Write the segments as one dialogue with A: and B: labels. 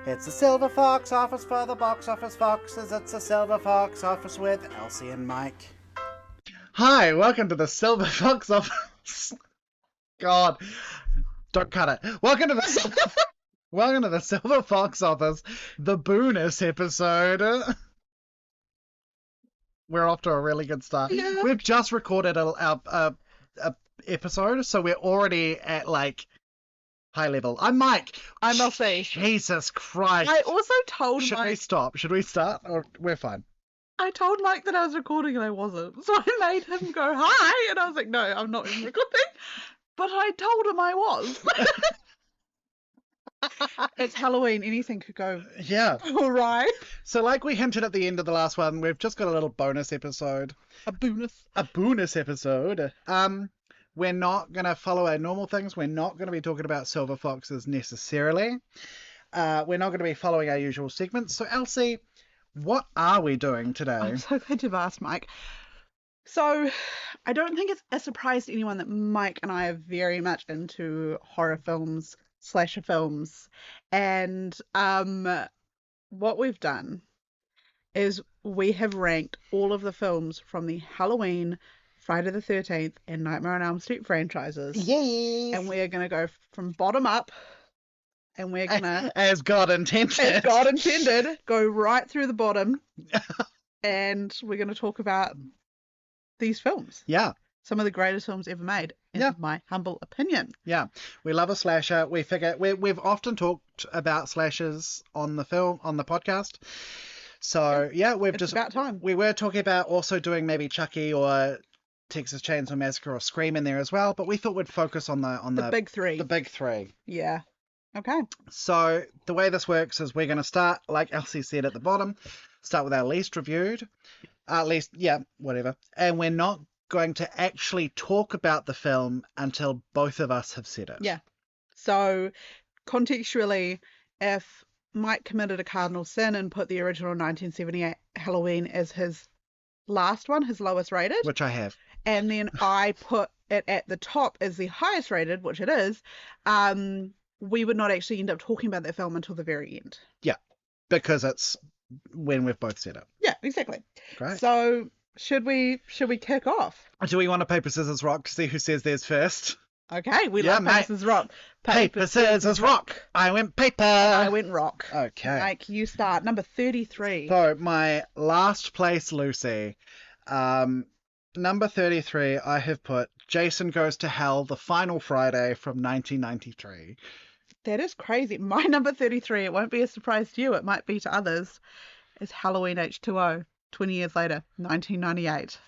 A: It's a silver fox office for the box office foxes. It's a silver fox office with Elsie and Mike.
B: Hi, welcome to the Silver Fox Office. God, don't cut it. Welcome to the Silver Fox Office, the Boo-nus episode. We're off to a really good start.
A: Yeah.
B: We've just recorded a episode, so we're already at like high level. I'm Mike.
C: I'm Elsie.
B: Jesus Christ.
C: I also told
B: Should we
C: Mike.
B: stop? Should we start? Or we're fine.
C: I told Mike that I was recording and I wasn't, so I made him go hi, and I was like, "No, I'm not even recording." But I told him I was. It's Halloween. Anything could go
B: Yeah.
C: all right.
B: So, like we hinted at the end of the last one, we've just got a little bonus episode.
C: A Boo-nus.
B: A bonus episode. We're not going to follow our normal things. We're not going to be talking about silver foxes necessarily. We're not going to be following our usual segments. So, Elsie, what are we doing today?
C: I'm so glad you've asked, Mike. So, I don't think it's a surprise to anyone that Mike and I are very much into horror films, slasher films, and what we've done is we have ranked all of the films from the Halloween, Friday the 13th, and Nightmare on Elm Street franchises.
B: Yes.
C: And we are going to go from bottom up, and we're going to,
B: as God intended.
C: as God intended, go right through the bottom, and we're going to talk about these films.
B: Yeah.
C: Some of the greatest films ever made, in my humble opinion.
B: Yeah. We love a slasher. We figure we've often talked about slashers on the podcast. So yeah,
C: It's about time.
B: We were talking about also doing maybe Chucky or Texas Chainsaw Massacre or Scream in there as well, but we thought we'd focus on the
C: big three.
B: The big three.
C: Yeah. Okay.
B: So the way this works is we're going to start, like Elsie said at the bottom, start with our least reviewed. Whatever. And we're not going to actually talk about the film until both of us have said it.
C: Yeah. So contextually, if Mike committed a cardinal sin and put the original 1978 Halloween as his last one, his lowest rated,
B: Which I have.
C: and then I put it at the top as the highest rated, which it is, we would not actually end up talking about that film until the very end.
B: Yeah. Because it's when we've both said it.
C: Yeah, exactly.
B: Great.
C: So should we kick off?
B: Do we want to paper, scissors, rock to see who says theirs first?
C: Okay, we
B: Yeah,
C: love
B: mate.
C: paper, scissors, rock.
B: Paper, scissors, rock. I went paper.
C: I went rock.
B: Okay.
C: Mike, you start. Number 33.
B: So my last place, Lucy. Number 33, I have put Jason Goes to Hell, The Final Friday from 1993.
C: That is crazy. My number 33, it won't be a surprise to you, it might be to others, is Halloween H2O, 20 years later, 1998.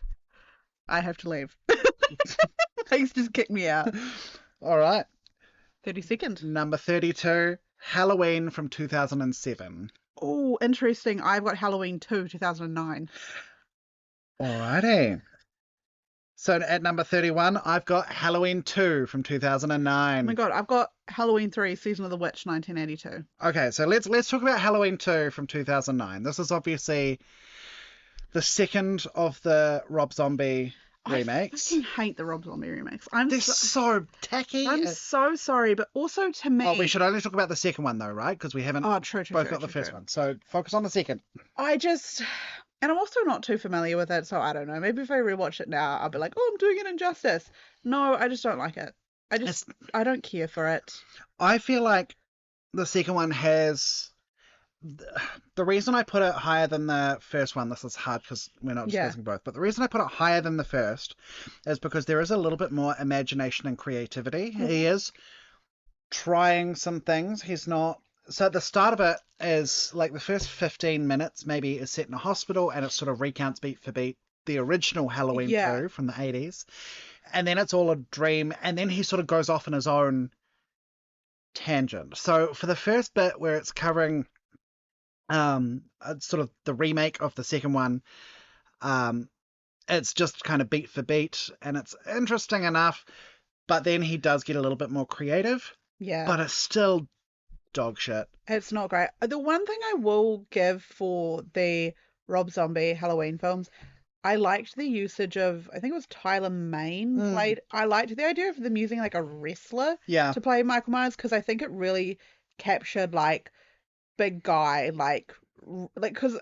C: I have to leave. Please just kick me out.
B: All right.
C: 32nd.
B: Number 32, Halloween from 2007.
C: Oh, interesting. I've got Halloween 2, 2009.
B: Alrighty. So at number 31, I've got Halloween 2 from 2009.
C: Oh my god, I've got Halloween 3, Season of the Witch, 1982.
B: Okay, so let's talk about Halloween 2 from 2009. This is obviously the second of the Rob Zombie remakes.
C: I fucking hate the Rob Zombie remakes.
B: They're so tacky.
C: I'm so sorry, but also to me...
B: Oh, we should only talk about the second one though, right? Because we haven't
C: true,
B: both got the first one. So focus on the second.
C: And I'm also not too familiar with it, so I don't know. Maybe if I rewatch it now, I'll be like, oh, I'm doing it injustice. No, I just don't like it. I don't care for it.
B: I feel like the second one has... The reason I put it higher than the first one, this is hard because we're not discussing both, but the reason I put it higher than the first is because there is a little bit more imagination and creativity. Mm-hmm. He is trying some things. He's not... So the start of it is like the first 15 minutes maybe is set in a hospital and it sort of recounts beat for beat the original Halloween 2 from the 80s. And then it's all a dream. And then he sort of goes off on his own tangent. So for the first bit where it's covering sort of the remake of the second one, it's just kind of beat for beat and it's interesting enough. But then he does get a little bit more creative.
C: Yeah.
B: But it's still dog shit.
C: It's not great. The one thing I will give for the Rob Zombie Halloween films, I liked the usage of, I think it was Tyler Mane played. I liked the idea of them using like a wrestler to play Michael Myers because I think it really captured like big guy, like because,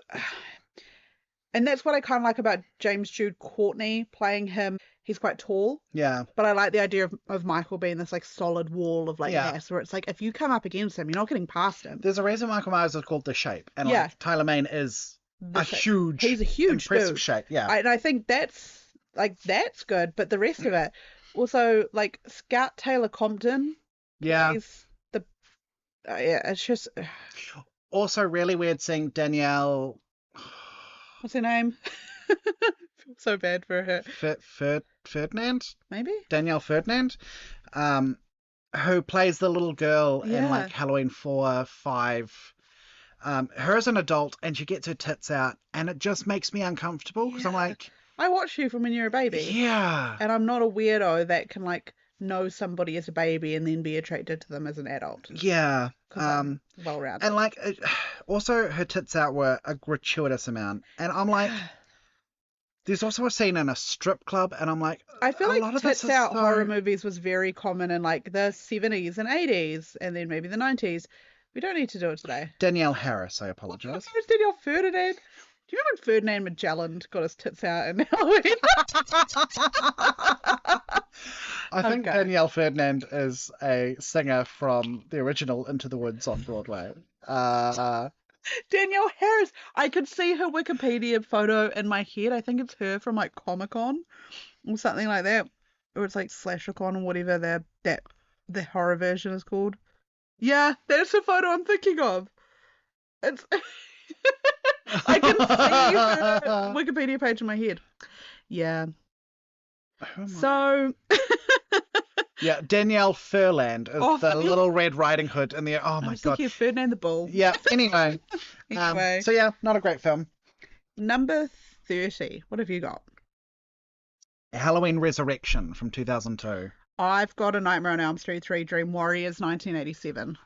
C: and that's what I kind of like about James Jude Courtney playing him. He's quite tall.
B: Yeah.
C: But I like the idea of Michael being this like solid wall of like mass, where it's like if you come up against him, you're not getting past him.
B: There's a reason Michael Myers is called The Shape, and
C: Yeah.
B: like Tyler Mane is he's a huge impressive
C: dude.
B: shape. Yeah.
C: And I think that's good, but the rest of it, also like Scout Taylor Compton.
B: Yeah.
C: He's the it's just
B: Also really weird seeing Danielle.
C: What's her name? Feel so bad for her.
B: Ferdinand?
C: Maybe?
B: Danielle Ferdinand. Who plays the little girl in like Halloween 4, 5. Her as an adult, and she gets her tits out, and it just makes me uncomfortable because I'm like,
C: I watched you from when you were a baby.
B: Yeah.
C: And I'm not a weirdo that can like know somebody as a baby and then be attracted to them as an adult.
B: Yeah.
C: Well rounded.
B: And like, also her tits out were a gratuitous amount, and I'm like, there's also a scene in a strip club, and I'm like,
C: I feel like tits out
B: so...
C: horror movies was very common in like the 70s and 80s, and then maybe the 90s. We don't need to do it today.
B: Danielle Harris, I apologise.
C: It's Danielle Ferdinand. Do you remember when Ferdinand Magellan got his tits out in Halloween?
B: I think Danielle Ferdinand is a singer from the original Into the Woods on Broadway.
C: Danielle Harris. I could see her Wikipedia photo in my head. I think it's her from like Comic-Con or something like that. Or it's like SlasherCon or whatever the horror version is called. Yeah, that's the photo I'm thinking of. It's I can see her Wikipedia page in my head. Yeah. So
B: yeah, Danielle Furland is the Little Red Riding Hood in the oh my god.
C: Of Ferdinand the Bull.
B: Yeah, anyway. So yeah, not a great film.
C: Number 30. What have you got?
B: Halloween Resurrection from 2002.
C: I've got A Nightmare on Elm Street 3 Dream Warriors 1987.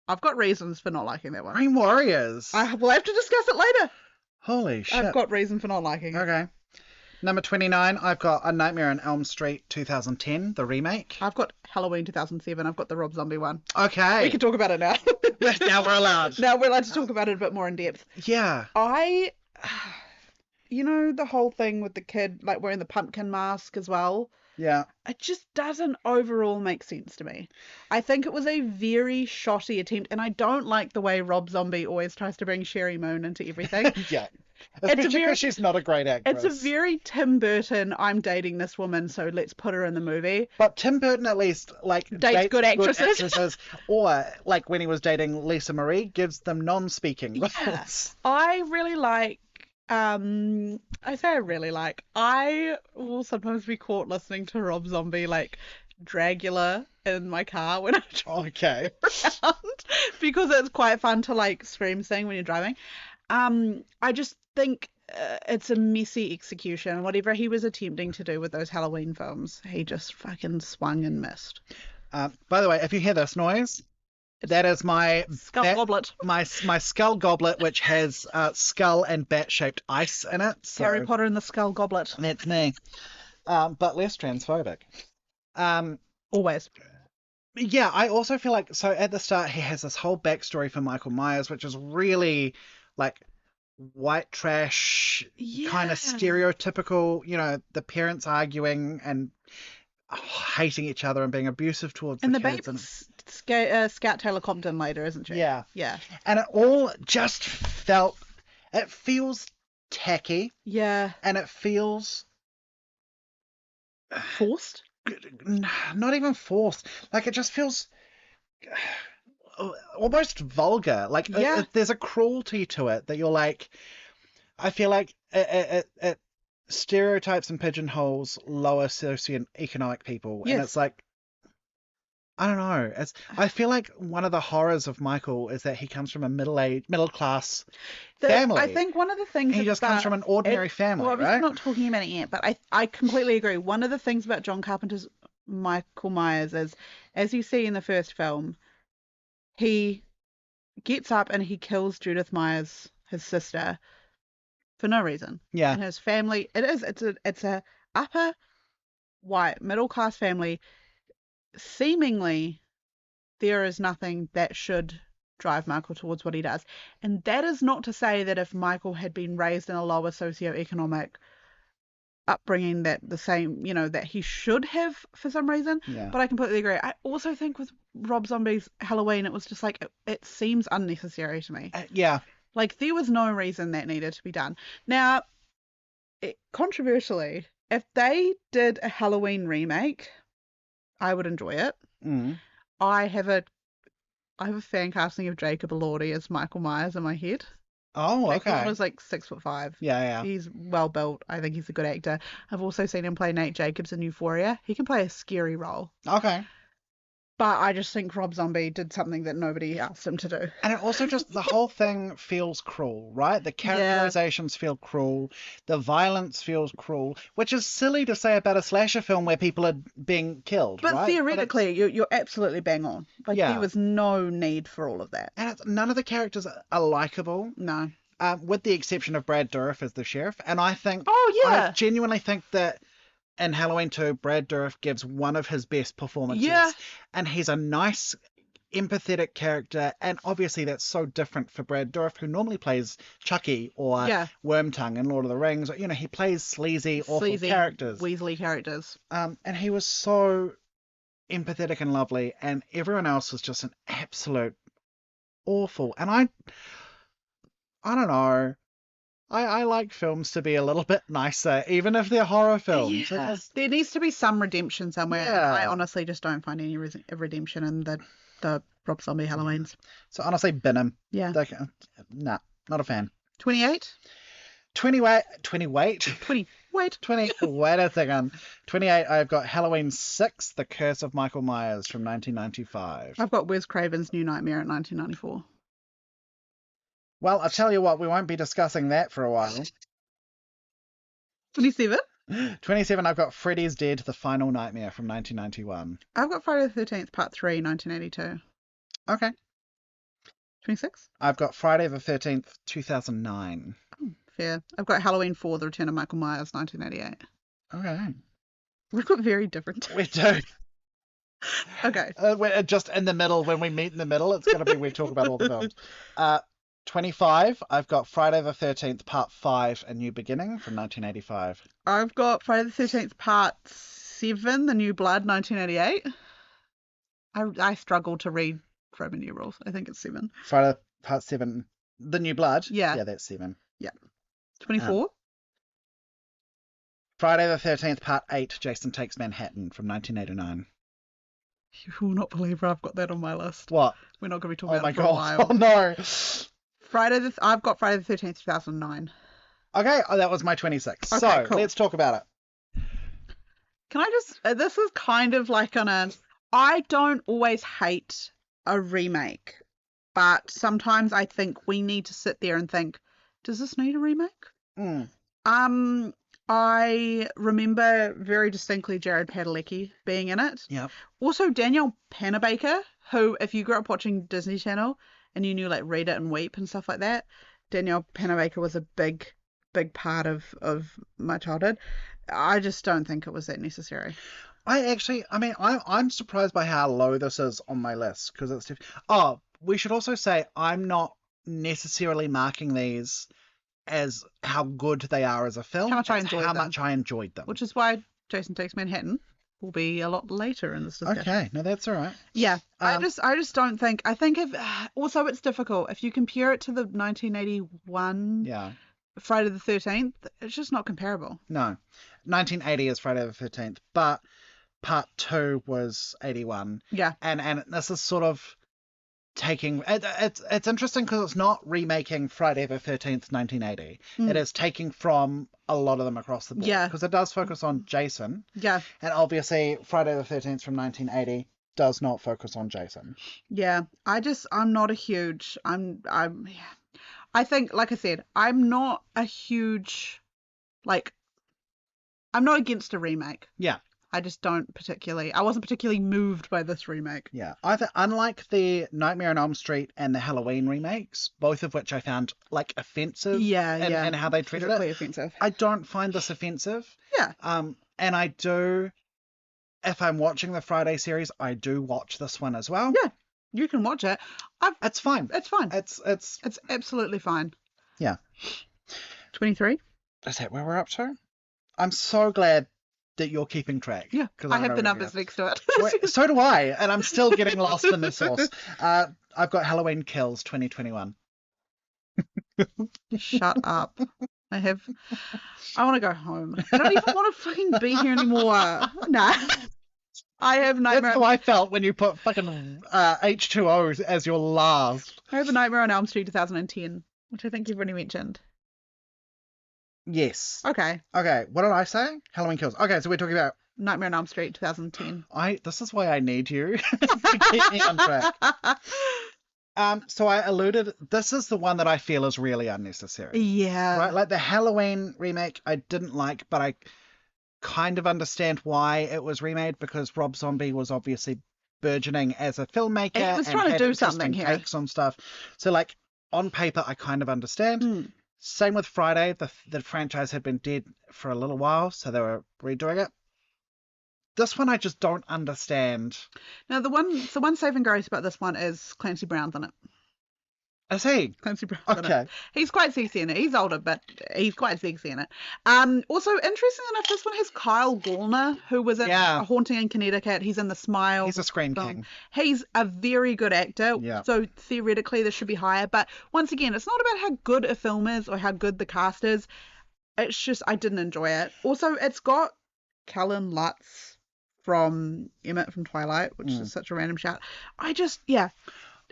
C: I've got reasons for not liking that one.
B: Dream Warriors?
C: We'll have to discuss it later.
B: Holy shit.
C: I've got reason for not liking it.
B: Okay. Number 29, I've got A Nightmare on Elm Street 2010, the remake.
C: I've got Halloween 2007. I've got the Rob Zombie one.
B: Okay.
C: We can talk about it now.
B: Now we're allowed.
C: Now we're allowed to talk about it a bit more in depth.
B: Yeah.
C: You know, the whole thing with the kid, like, wearing the pumpkin mask as well?
B: Yeah.
C: It just doesn't overall make sense to me. I think it was a very shoddy attempt, and I don't like the way Rob Zombie always tries to bring Sherry Moon into everything.
B: Yeah. Especially because she's not a great actress.
C: It's a very Tim Burton, I'm dating this woman, so let's put her in the movie.
B: But Tim Burton at least, like, dates
C: good actresses.
B: Or, like, when he was dating Lisa Marie, gives them non-speaking roles.
C: Yeah. I really like I will sometimes be caught listening to Rob Zombie like Dragula in my car when I'm driving around because it's quite fun to like scream sing when you're driving. I just think it's a messy execution. Whatever he was attempting to do with those Halloween films, he just fucking swung and missed.
B: By the way, if you hear this noise, that is my
C: skull goblet.
B: My skull goblet, which has skull and bat-shaped ice in it. So
C: Harry Potter and the Skull Goblet.
B: That's me. But less transphobic.
C: Always.
B: Yeah, I also feel like, so at the start he has this whole backstory for Michael Myers, which is really like white trash, kind of stereotypical, you know, the parents arguing and hating each other and being abusive towards the kids. And
C: Scout Taylor Compton later, isn't she?
B: Yeah.
C: Yeah.
B: And it all just it feels tacky.
C: Yeah.
B: And it feels
C: forced?
B: Not even forced. Like, it just feels almost vulgar. Like, there's a cruelty to it that you're like, I feel like it stereotypes and pigeonholes lower socioeconomic people.
C: Yes.
B: And it's like, I don't know. I feel like one of the horrors of Michael is that he comes from a middle class family.
C: I think one of the things
B: he just comes from an ordinary family,
C: well,
B: right?
C: I'm not talking about it yet, but I completely agree. One of the things about John Carpenter's Michael Myers is, as you see in the first film, he gets up and he kills Judith Myers, his sister, for no reason.
B: Yeah.
C: And his family, it's a upper white middle class family. Seemingly, there is nothing that should drive Michael towards what he does. And that is not to say that if Michael had been raised in a lower socioeconomic upbringing that the same, that he should have for some reason.
B: Yeah.
C: But I completely agree. I also think with Rob Zombie's Halloween, it was just like, it seems unnecessary to me.
B: Yeah.
C: Like, there was no reason that needed to be done. Now, controversially, if they did a Halloween remake, I would enjoy it.
B: Mm.
C: I have a fan casting of Jacob Elordi as Michael Myers in my head.
B: Oh, okay.
C: He was like 6'5".
B: Yeah.
C: He's well built. I think he's a good actor. I've also seen him play Nate Jacobs in Euphoria. He can play a scary role.
B: Okay.
C: But I just think Rob Zombie did something that nobody asked him to do.
B: And it also just, the whole thing feels cruel, right? The characterizations feel cruel. The violence feels cruel, which is silly to say about a slasher film where people are being killed,
C: but
B: right?
C: Theoretically, you're absolutely bang on. Like, there was no need for all of that.
B: And none of the characters are likable.
C: No.
B: With the exception of Brad Dourif as the sheriff. And I think...
C: Oh, yeah.
B: I genuinely think that in Halloween 2, Brad Dourif gives one of his best performances.
C: Yeah.
B: And he's a nice, empathetic character. And obviously that's so different for Brad Dourif, who normally plays Chucky or Wormtongue in Lord of the Rings. He plays sleazy, awful characters.
C: Weasley characters.
B: And he was so empathetic and lovely. And everyone else was just an absolute awful. And I don't know. I like films to be a little bit nicer, even if they're horror films.
C: Yeah. There needs to be some redemption somewhere.
B: Yeah.
C: I honestly just don't find any redemption in the Rob Zombie Halloweens.
B: So honestly, bin him.
C: Yeah.
B: Nah, not a fan.
C: 28?
B: 20 wait. 20, wait a second. 28, I've got Halloween 6, The Curse of Michael Myers from 1995.
C: I've got Wes Craven's New Nightmare at 1994.
B: Well, I'll tell you what, we won't be discussing that for a while.
C: 27?
B: 27, I've got Freddy's Dead, The Final Nightmare from 1991.
C: I've got Friday the 13th, Part 3, 1982.
B: Okay.
C: 26?
B: I've got Friday the 13th, 2009.
C: Oh, fair. I've got Halloween 4, The Return of Michael Myers, 1988.
B: Okay.
C: We've got very different.
B: We do.
C: Okay.
B: We're just in the middle. When we meet in the middle, it's going to be we talk about all the films. 25, I've got Friday the 13th, Part 5, A New Beginning from 1985.
C: I've got Friday the 13th, Part 7, The New Blood, 1988. I struggle to read Roman numerals. I think it's 7.
B: Friday Part 7, The New Blood?
C: Yeah.
B: Yeah, that's 7.
C: Yeah. 24?
B: Friday the 13th, Part 8, Jason Takes Manhattan from 1989.
C: You will not believe I've got that on my list.
B: What?
C: We're not going to be talking about it for
B: God.
C: a while.
B: Oh, no.
C: I've got Friday the 13th, 2009.
B: Okay, that was my 26.
C: Okay,
B: so,
C: cool.
B: let's talk about it.
C: Can I just... this is kind of like I don't always hate a remake, but sometimes I think we need to sit there and think, does this need a remake? I remember very distinctly Jared Padalecki being in it.
B: Yep.
C: Also Danielle Panabaker, who, if you grew up watching Disney Channel and you knew like Read It and Weep and stuff like that, Danielle Panabaker was a big part of my childhood. I just don't think it was that necessary. I'm surprised by how low this is on my list, because it's... we should also say I'm not necessarily marking these as how good they are as a film. How much I
B: enjoyed them.
C: Which is why Jason Takes Manhattan will be a lot later in this discussion.
B: Okay, no, that's all right.
C: Yeah, I just don't think... I think also it's difficult. If you compare it to the 1981 Friday the 13th, it's just not comparable.
B: No. 1980 is Friday the 13th, but Part 2 was 81.
C: Yeah.
B: And this is sort of taking... It's interesting because it's not remaking Friday the 13th, 1980. It is taking from a lot of them across the board.
C: Yeah.
B: Because it does focus on Jason.
C: Yeah.
B: And obviously Friday the 13th from 1980 does not focus on Jason.
C: Yeah. I'm not a huge... I think, like I said, I'm not a huge... I'm not against a remake.
B: Yeah.
C: I just I wasn't particularly moved by this remake.
B: Yeah. Unlike the Nightmare on Elm Street and the Halloween remakes, both of which I found offensive in how they treated it.
C: Offensive.
B: I don't find this offensive.
C: Yeah.
B: And I do, if I'm watching the Friday series, I do watch this one as well.
C: Yeah. You can watch it.
B: It's fine.
C: It's fine.
B: It's
C: It's absolutely fine.
B: yeah.
C: 23?
B: Is that where we're up to? I'm so glad that you're keeping track.
C: Yeah,
B: 'cause
C: I
B: don't
C: have
B: know
C: the
B: where we
C: numbers
B: are.
C: next to it.
B: Wait, so do I, and I'm still getting lost in the source. I've got Halloween Kills 2021.
C: Shut up. I want to go home. I don't even want to fucking be here anymore. Nah. I have
B: That's
C: Nightmare.
B: how I felt when you put fucking H2O as your last.
C: I have a Nightmare on Elm Street 2010, which I think you've already mentioned.
B: Yes.
C: Okay.
B: Okay, what did I say? Halloween Kills. Okay, so we're talking about
C: Nightmare on Elm Street 2010.
B: This is why I need you to keep me on track. So I alluded, this is the one that I feel is really unnecessary.
C: Yeah.
B: Right? Like the Halloween remake I didn't like, but I kind of understand why it was remade, because Rob Zombie was obviously burgeoning as a filmmaker.
C: He was
B: and
C: trying to
B: had
C: do something
B: interesting
C: here.
B: takes on stuff. So like on paper I kind of understand.
C: Mm.
B: Same with Friday. The franchise had been dead for a little while, so they were redoing it. This one I just don't understand.
C: Now, the one saving grace about this one is Clancy Brown's in it.
B: Is he?
C: Clancy Brown's in
B: Okay.
C: it. He's quite sexy in it. He's older, but he's quite sexy in it. Also, interesting enough, this one has Kyle Gallner, who was in
B: Yeah.
C: A Haunting in Connecticut. He's in The Smile.
B: He's a Scream
C: film.
B: King.
C: He's a very good actor.
B: Yeah.
C: So theoretically, this should be higher. But once again, it's not about how good a film is or how good the cast is. It's just I didn't enjoy it. Also, it's got Kellen Lutz from Emmett from Twilight, which is such a random shout.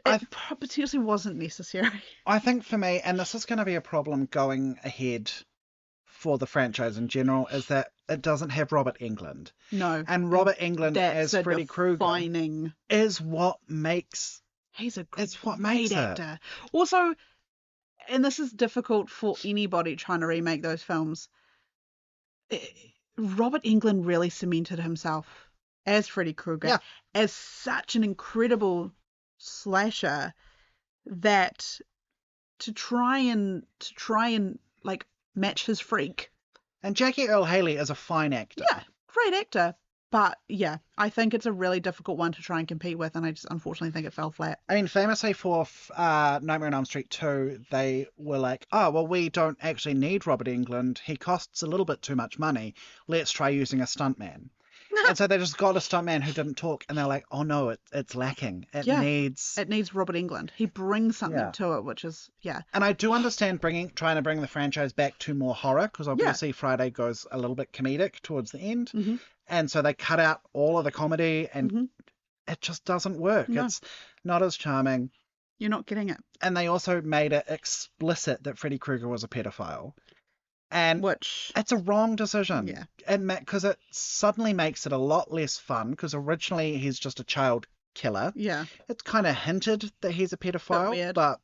C: It potentially wasn't necessary.
B: I think for me, and this is going to be a problem going ahead for the franchise in general, is that it doesn't have Robert Englund.
C: No.
B: And Robert Englund
C: That's
B: as Freddy Krueger
C: defining.
B: is what makes
C: He's a
B: It's what
C: great
B: makes it.
C: actor. Also, and this is difficult for anybody trying to remake those films. Robert Englund really cemented himself as Freddy Krueger as such an incredible slasher that to try and like match his freak.
B: And Jackie Earle Haley is a fine actor.
C: Yeah, great actor. But yeah, I think it's a really difficult one to try and compete with, and I just unfortunately think it fell flat.
B: I mean, famously for Nightmare on Elm Street 2, they were like, oh, well, we don't actually need Robert Englund. He costs a little bit too much money. Let's try using a stuntman. And so they just got a stuntman who didn't talk, and they're like, oh no, it's lacking. It needs
C: Robert Englund. He brings something
B: Yeah.
C: to it, which is, yeah.
B: And I do understand trying to bring the franchise back to more horror, because obviously Friday goes a little bit comedic towards the end.
C: Mhm.
B: And so they cut out all of the comedy, and it just doesn't work.
C: No.
B: It's not as charming.
C: You're not getting it.
B: And they also made it explicit that Freddy Krueger was a pedophile. And
C: Which,
B: it's a wrong decision.
C: yeah.
B: Because it suddenly makes it a lot less fun, because originally he's just a child killer.
C: Yeah.
B: It's kind of hinted that he's a pedophile,
C: weird.
B: but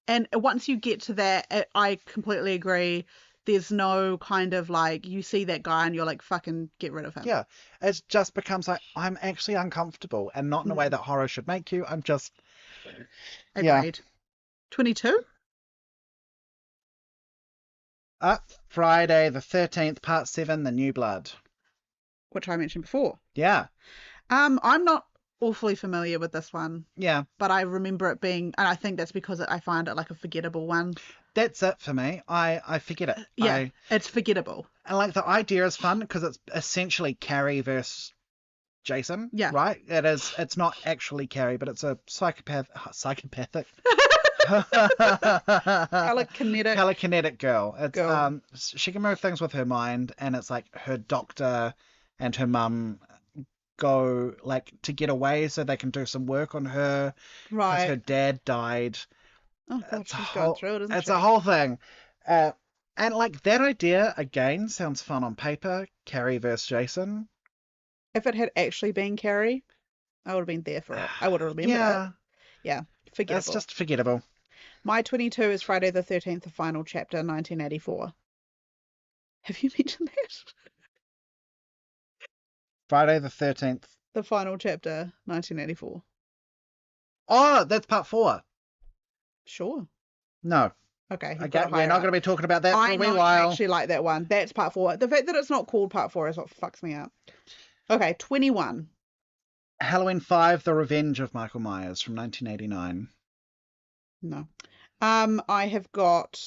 C: And once you get to that, I completely agree. There's no kind of like, you see that guy and you're like, fucking get rid of him.
B: yeah, it just becomes like, I'm actually uncomfortable, and not in a way that horror should make you. I'm just...
C: Agreed. 22?
B: Friday the 13th, Part 7, The New Blood.
C: Which I mentioned before.
B: Yeah.
C: I'm not awfully familiar with this one,
B: Yeah.
C: but I remember it being, and I think that's because I find it like a forgettable one.
B: That's it for me. I forget it.
C: Yeah, it's forgettable.
B: And like the idea is fun because it's essentially Carrie versus Jason.
C: Yeah.
B: Right? It's not actually Carrie, but it's a psychopathic telekinetic girl. It's she can move things with her mind, and it's like her doctor and her mum go like to get away so they can do some work on her because
C: Right.
B: her dad died.
C: Oh, God,
B: It's
C: she's going through it, isn't
B: it's
C: she?
B: a whole thing. And like that idea again sounds fun on paper. Carrie versus Jason.
C: If it had actually been Carrie, I would have been there for it. I would have remembered it. Yeah, forgettable.
B: It's just forgettable.
C: My 22 is Friday the 13th, the final chapter, 1984. Have you mentioned that?
B: Friday the 13th.
C: The final chapter, 1984.
B: Oh, that's part 4.
C: Sure.
B: No.
C: Okay.
B: We're not going to be talking about that for
C: I
B: a wee
C: know,
B: while.
C: actually like that one. That's part 4. The fact that it's not called part 4 is what fucks me up. Okay, 21.
B: Halloween 5: The Revenge of Michael Myers from 1989.
C: No. I have got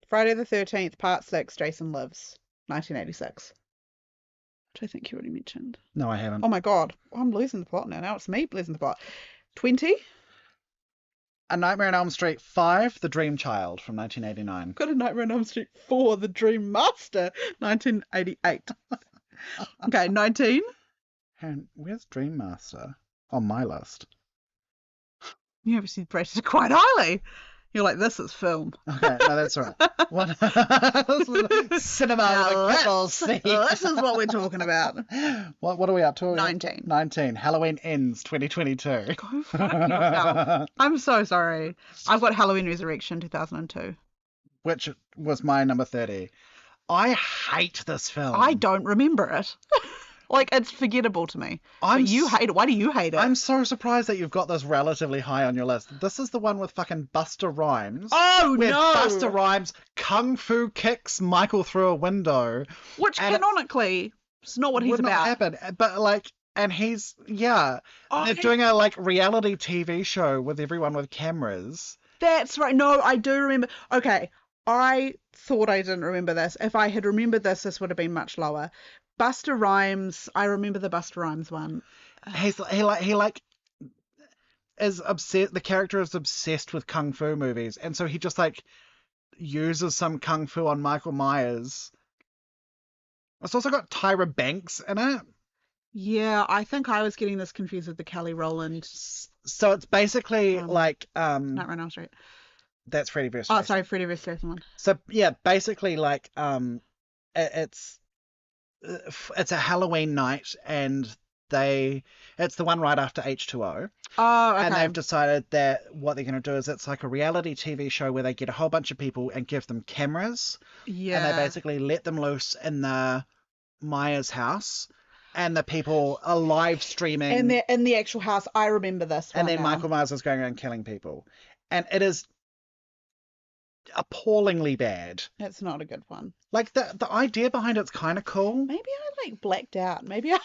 C: Friday the 13th, Part 6, Jason Lives, 1986. Which I think you already mentioned.
B: No, I haven't.
C: Oh my god, I'm losing the plot now. Now it's me losing the plot. 20.
B: A Nightmare on Elm Street 5: The Dream Child from 1989.
C: Got a Nightmare on Elm Street 4, The Dream Master, 1988. Okay, 19.
B: And where's Dream Master? On my list.
C: You obviously rated it quite highly. You're like, this is film.
B: Okay, no, that's all right. What? Cinema
C: Now
B: with a capital C.
C: this is what we're talking about.
B: What are we up to?
C: 19.
B: 19. Halloween Ends 2022.
C: Go fuck yourself. I'm so sorry. I've got Halloween Resurrection 2002.
B: Which was my number 30. I hate this film.
C: I don't remember it. Like, it's forgettable to me. But you hate it. Why do you hate it?
B: I'm so surprised that you've got this relatively high on your list. This is the one with fucking Busta Rhymes.
C: Oh,
B: where
C: no!
B: Busta Rhymes kung fu kicks Michael through a window.
C: Which, canonically, is not what he's
B: would
C: about.
B: Not happen. But, like, and he's, yeah.
C: Oh,
B: they're doing a, like, reality TV show with everyone with cameras.
C: That's right. No, I do remember. Okay, I thought I didn't remember this. If I had remembered this, this would have been much lower. Busta Rhymes, I remember the Busta Rhymes one.
B: He is obsessed. The character is obsessed with kung fu movies, and so he just like uses some kung fu on Michael Myers. It's also got Tyra Banks in it.
C: Yeah, I think I was getting this confused with the Kelly Rowland.
B: So it's basically like
C: Not Run Elm Street.
B: That's Freddy vs.
C: Oh,
B: Jason.
C: sorry, Freddy vs. Jason one.
B: So yeah, basically like it's a Halloween night, and it's the one right after H2O.
C: Oh, okay.
B: And they've decided that what they're going to do is it's like a reality TV show where they get a whole bunch of people and give them cameras.
C: Yeah.
B: And they basically let them loose in the Myers house, and the people are live streaming.
C: And they're in the actual house. I remember this one.
B: And then Michael Myers is going around killing people. And it is appallingly bad.
C: It's not a good one.
B: Like the idea behind it's kind of cool.
C: Maybe I like blacked out. Maybe I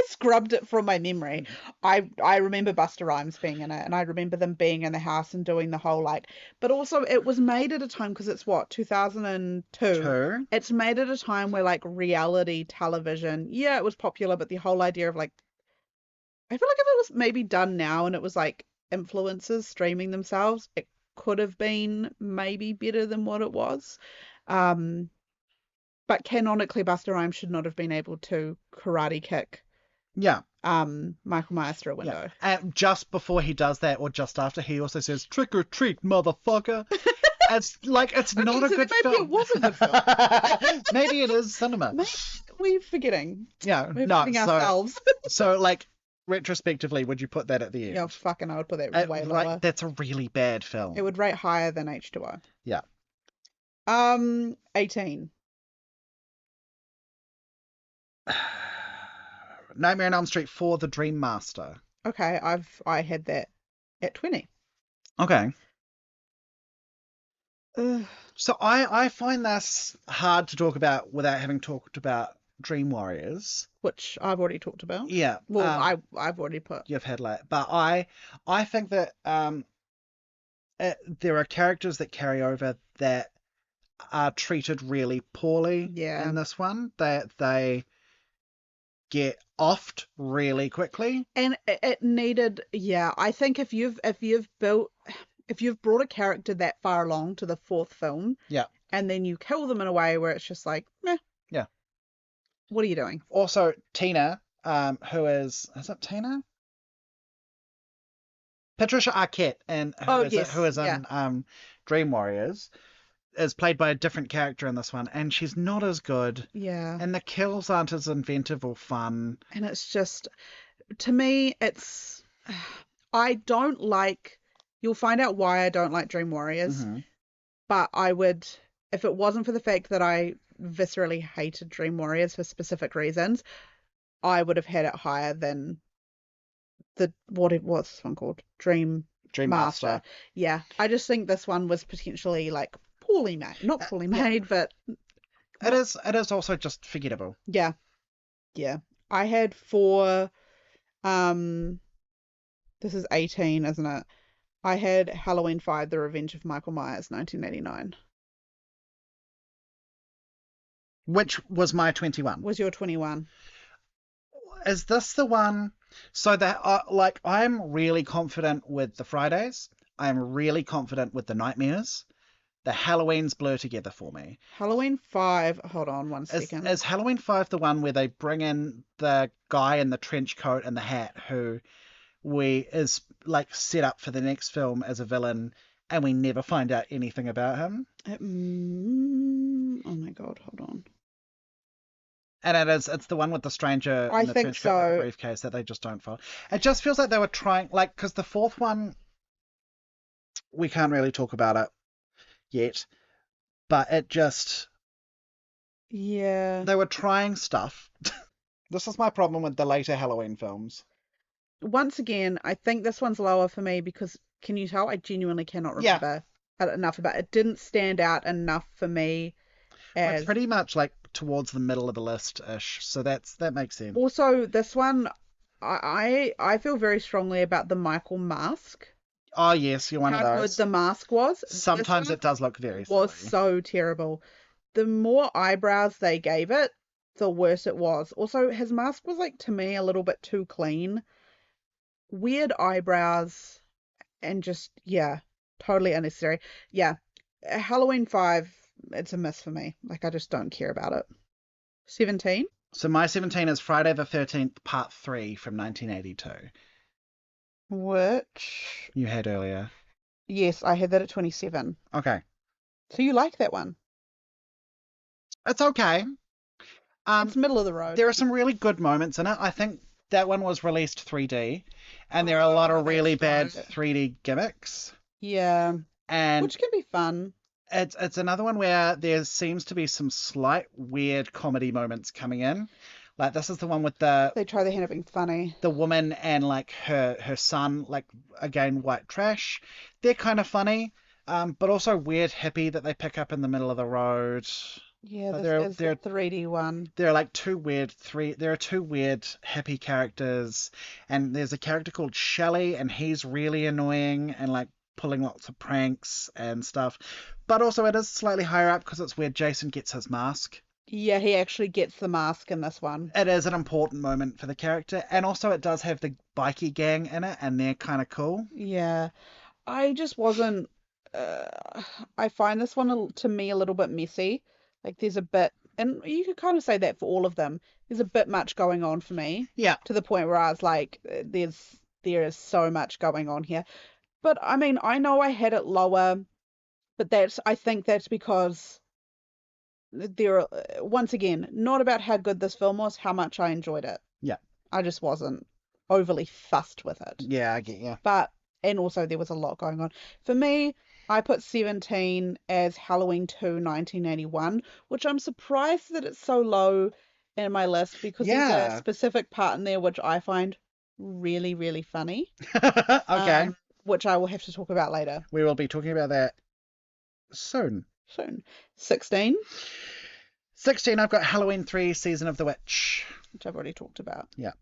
C: scrubbed it from my memory. I remember Busta Rhymes being in it, and I remember them being in the house and doing the whole like. But also, it was made at a time because it's what 2002. It's made at a time where like reality television, yeah, it was popular, but the whole idea of like, I feel like if it was maybe done now and it was like influencers streaming themselves, it could have been maybe better than what it was. But canonically, Busta Rhymes should not have been able to karate kick.
B: Yeah.
C: Michael Myers through a window.
B: Yeah. And just before he does that, or just after, he also says, "Trick or treat, motherfucker." It's like it's not a good film. Maybe it was a good film. Maybe it is cinema.
C: Maybe we're forgetting.
B: Yeah.
C: We're forgetting ourselves.
B: So like. Retrospectively, would you put that at the end?
C: Yeah, fucking, I would put that way lower.
B: Like, that's a really bad film.
C: It would rate higher than H2O.
B: Yeah.
C: 18.
B: Nightmare on Elm Street 4: The Dream Master.
C: Okay, I had that at 20.
B: Okay. So I find this hard to talk about without having talked about Dream Warriors,
C: which I've already talked about.
B: Yeah.
C: Well, I've already put.
B: You've had like, but I think that there are characters that carry over that are treated really poorly.
C: Yeah.
B: In this one, that they get offed really quickly,
C: and it needed. Yeah, I think if you've brought a character that far along to the fourth film,
B: yeah,
C: and then you kill them in a way where it's just like, meh.
B: Yeah.
C: What are you doing?
B: Also, Tina, who is it Tina? Patricia Arquette, and who is in Dream Warriors, is played by a different character in this one, and she's not as good.
C: Yeah.
B: And the kills aren't as inventive or fun.
C: And it's just, to me, it's, I don't like, you'll find out why I don't like Dream Warriors, but I would, if it wasn't for the fact that I viscerally hated Dream Warriors for specific reasons, I would have had it higher than what's this one called? Dream Master. Yeah, I just think this one was potentially like poorly made, not poorly made, but
B: it is also just forgettable.
C: Yeah. I had for this is 18, isn't it? I had Halloween 5: The Revenge of Michael Myers, 1989.
B: Which was my 21.
C: Was your 21?
B: Is this the one? So that like I'm really confident with the Fridays. I'm really confident with the nightmares. The Halloweens blur together for me.
C: Halloween 5. Hold on one second.
B: Is Halloween 5 the one where they bring in the guy in the trench coat and the hat who is like set up for the next film as a villain, and we never find out anything about him?
C: Oh my god, hold on.
B: And it's the one with the stranger in the trench coat with the briefcase that they just don't follow. It just feels like they were trying, like, because the fourth one, we can't really talk about it yet, but it just...
C: Yeah.
B: They were trying stuff. This is my problem with the later Halloween films.
C: Once again, I think this one's lower for me because, can you tell? I genuinely cannot remember enough about it. It didn't stand out enough for me.
B: Well, it's pretty much like towards the middle of the list-ish, so that makes sense.
C: Also, this one, I feel very strongly about the Michael mask.
B: Oh yes, you're one of those.
C: How good the mask was.
B: Sometimes it does look very silly.
C: Was so terrible. The more eyebrows they gave it, the worse it was. Also, his mask was, like, to me, a little bit too clean. Weird eyebrows and just, yeah, totally unnecessary. Yeah, Halloween 5, it's a miss for me. Like, I just don't care about it. 17?
B: So my 17 is Friday the 13th, Part 3 from 1982.
C: Which...
B: You had earlier.
C: Yes, I had that at 27.
B: Okay.
C: So you like that one?
B: It's okay.
C: It's middle of the road.
B: There are some really good moments in it. I think that one was released 3D, and there are a lot of really bad 3D gimmicks.
C: Yeah.
B: And
C: which can be fun.
B: It's another one where there seems to be some slight weird comedy moments coming in. Like, this is the one with
C: they try their hand at being funny.
B: The woman and, like, her son, like, again, white trash. They're kind of funny, but also weird hippie that they pick up in the middle of the road.
C: Yeah, this is the 3D one.
B: There are like two weird hippie characters, and there's a character called Shelley, and he's really annoying and like pulling lots of pranks and stuff. But also it is slightly higher up because it's where Jason gets his mask.
C: Yeah, he actually gets the mask in this one.
B: It is an important moment for the character, and also it does have the bikie gang in it, and they're kind of cool.
C: Yeah, I just wasn't... I find this one, to me, a little bit messy. Like, there's a bit, and you could kind of say that for all of them, there's a bit much going on for me.
B: Yeah.
C: To the point where I was like, there is so much going on here. But, I mean, I know I had it lower, but I think that's because there are, once again, not about how good this film was, how much I enjoyed it.
B: Yeah.
C: I just wasn't overly fussed with it.
B: Yeah, I get you.
C: And also there was a lot going on. For me, I put 17 as Halloween 2, 1981, which I'm surprised that it's so low in my list because there's a specific part in there which I find really, really funny.
B: Okay.
C: Which I will have to talk about later.
B: We will be talking about that soon.
C: 16.
B: 16, I've got Halloween 3, Season of the Witch.
C: Which I've already talked about.
B: Yeah.